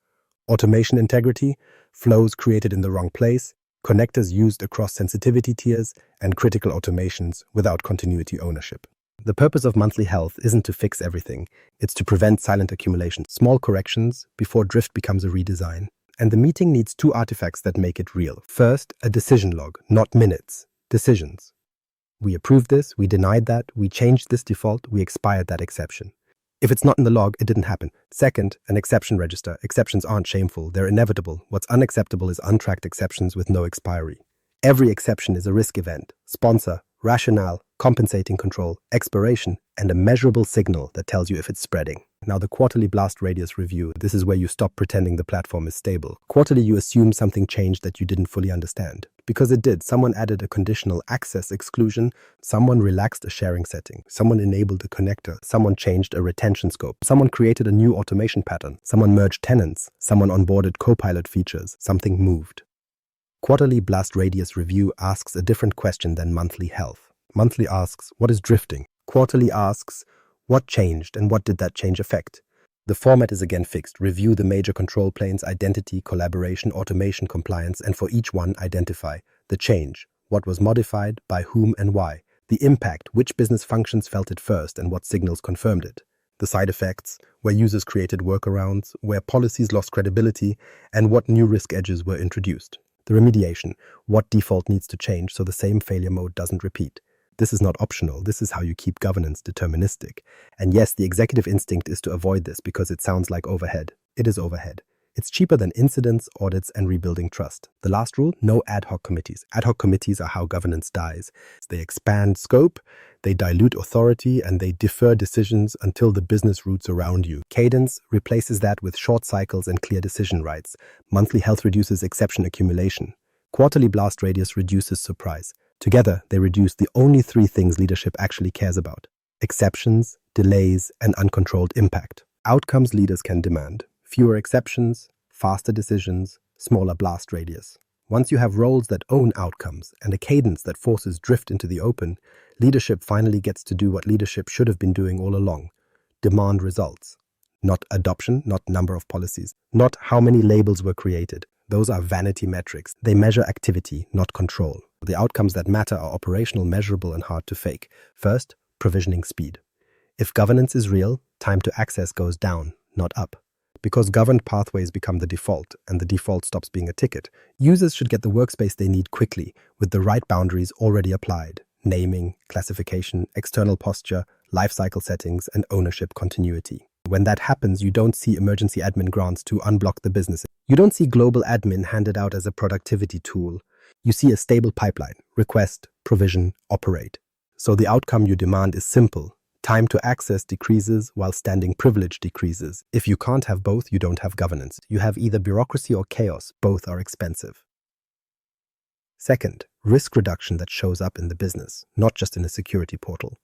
Automation integrity, flows created in the wrong place, connectors used across sensitivity tiers, and critical automations without continuity ownership. The purpose of monthly health isn't to fix everything, it's to prevent silent accumulation, small corrections before drift becomes a redesign. And the meeting needs two artifacts that make it real. First, a decision log, not minutes, decisions. We approved this, we denied that, we changed this default, we expired that exception. If it's not in the log, it didn't happen. Second, an exception register. Exceptions aren't shameful, they're inevitable. What's unacceptable is untracked exceptions with no expiry. Every exception is a risk event, sponsor, rationale, compensating control, expiration, and a measurable signal that tells you if it's spreading. Now the quarterly blast radius review, this is where you stop pretending the platform is stable. Quarterly you assume something changed that you didn't fully understand. Because it did. Someone added a conditional access exclusion, someone relaxed a sharing setting, someone enabled a connector, someone changed a retention scope, someone created a new automation pattern, someone merged tenants, someone onboarded Copilot features, something moved. Quarterly blast radius review asks a different question than monthly health. Monthly asks, what is drifting? Quarterly asks, what changed and what did that change affect? The format is again fixed. Review the major control planes, identity, collaboration, automation, compliance, and for each one identify the change, what was modified, by whom and why, the impact, which business functions felt it first and what signals confirmed it, the side effects, where users created workarounds, where policies lost credibility, and what new risk edges were introduced. The remediation, what default needs to change so the same failure mode doesn't repeat. This is not optional. This is how you keep governance deterministic. And yes, the executive instinct is to avoid this because it sounds like overhead. It is overhead. It's cheaper than incidents, audits, and rebuilding trust. The last rule, no ad hoc committees. Ad hoc committees are how governance dies. They expand scope, they dilute authority, and they defer decisions until the business roots around you. Cadence replaces that with short cycles and clear decision rights. Monthly health reduces exception accumulation. Quarterly blast radius reduces surprise. Together, they reduce the only three things leadership actually cares about: exceptions, delays, and uncontrolled impact. Outcomes leaders can demand: fewer exceptions, faster decisions, smaller blast radius. Once you have roles that own outcomes and a cadence that forces drift into the open, leadership finally gets to do what leadership should have been doing all along: demand results. Not adoption, not number of policies, not how many labels were created. Those are vanity metrics. They measure activity, not control. The outcomes that matter are operational, measurable, and hard to fake. First, provisioning speed. If governance is real, time to access goes down, not up. Because governed pathways become the default, and the default stops being a ticket, users should get the workspace they need quickly, with the right boundaries already applied: naming, classification, external posture, lifecycle settings, and ownership continuity. When that happens, you don't see emergency admin grants to unblock the business. You don't see global admin handed out as a productivity tool. You see a stable pipeline: request, provision, operate. So the outcome you demand is simple. Time to access decreases while standing privilege decreases. If you can't have both, you don't have governance. You have either bureaucracy or chaos. Both are expensive. Second, risk reduction that shows up in the business, not just in a security portal.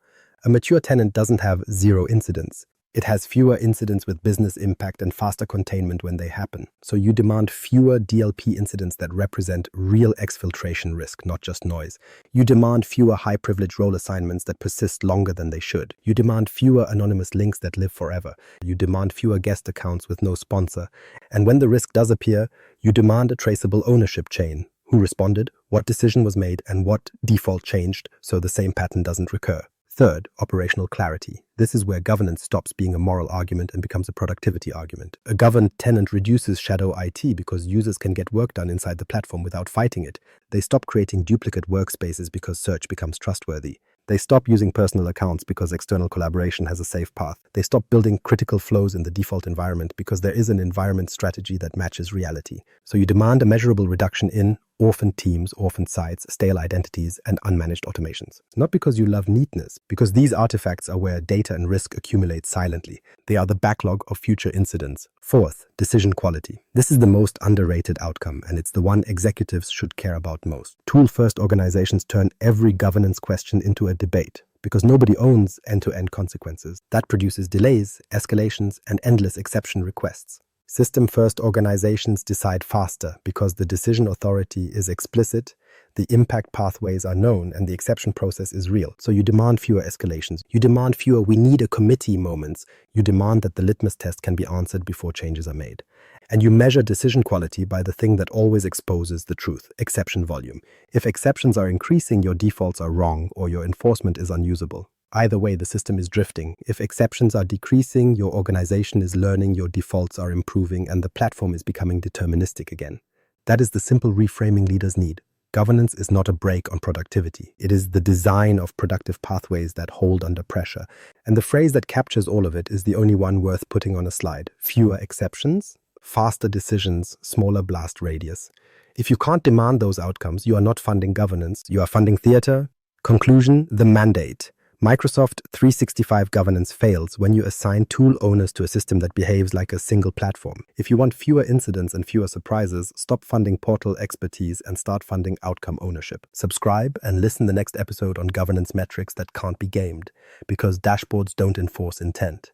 A mature tenant doesn't have zero incidents. It has fewer incidents with business impact and faster containment when they happen. So you demand fewer DLP incidents that represent real exfiltration risk, not just noise. You demand fewer high-privilege role assignments that persist longer than they should. You demand fewer anonymous links that live forever. You demand fewer guest accounts with no sponsor. And when the risk does appear, you demand a traceable ownership chain. Who responded, what decision was made, and what default changed so the same pattern doesn't recur. Third, operational clarity. This is where governance stops being a moral argument and becomes a productivity argument. A governed tenant reduces shadow IT because users can get work done inside the platform without fighting it. They stop creating duplicate workspaces because search becomes trustworthy. They stop using personal accounts because external collaboration has a safe path. They stop building critical flows in the default environment because there is an environment strategy that matches reality. So you demand a measurable reduction in orphan teams, orphan sites, stale identities, and unmanaged automations. Not because you love neatness, because these artifacts are where data and risk accumulate silently. They are the backlog of future incidents. Fourth, decision quality. This is the most underrated outcome, and it's the one executives should care about most. Tool-first organizations turn every governance question into a debate, because nobody owns end-to-end consequences. That produces delays, escalations, and endless exception requests. System-first organizations decide faster because the decision authority is explicit, the impact pathways are known, and the exception process is real. So you demand fewer escalations. You demand fewer "we need a committee" moments. You demand that the litmus test can be answered before changes are made. And you measure decision quality by the thing that always exposes the truth: exception volume. If exceptions are increasing, your defaults are wrong or your enforcement is unusable. Either way, the system is drifting. If exceptions are decreasing, your organization is learning, your defaults are improving, and the platform is becoming deterministic again. That is the simple reframing leaders need. Governance is not a brake on productivity. It is the design of productive pathways that hold under pressure. And the phrase that captures all of it is the only one worth putting on a slide: fewer exceptions, faster decisions, smaller blast radius. If you can't demand those outcomes, you are not funding governance, you are funding theater. Conclusion, the mandate. Microsoft 365 governance fails when you assign tool owners to a system that behaves like a single platform. If you want fewer incidents and fewer surprises, stop funding portal expertise and start funding outcome ownership. Subscribe and listen the next episode on governance metrics that can't be gamed, because dashboards don't enforce intent.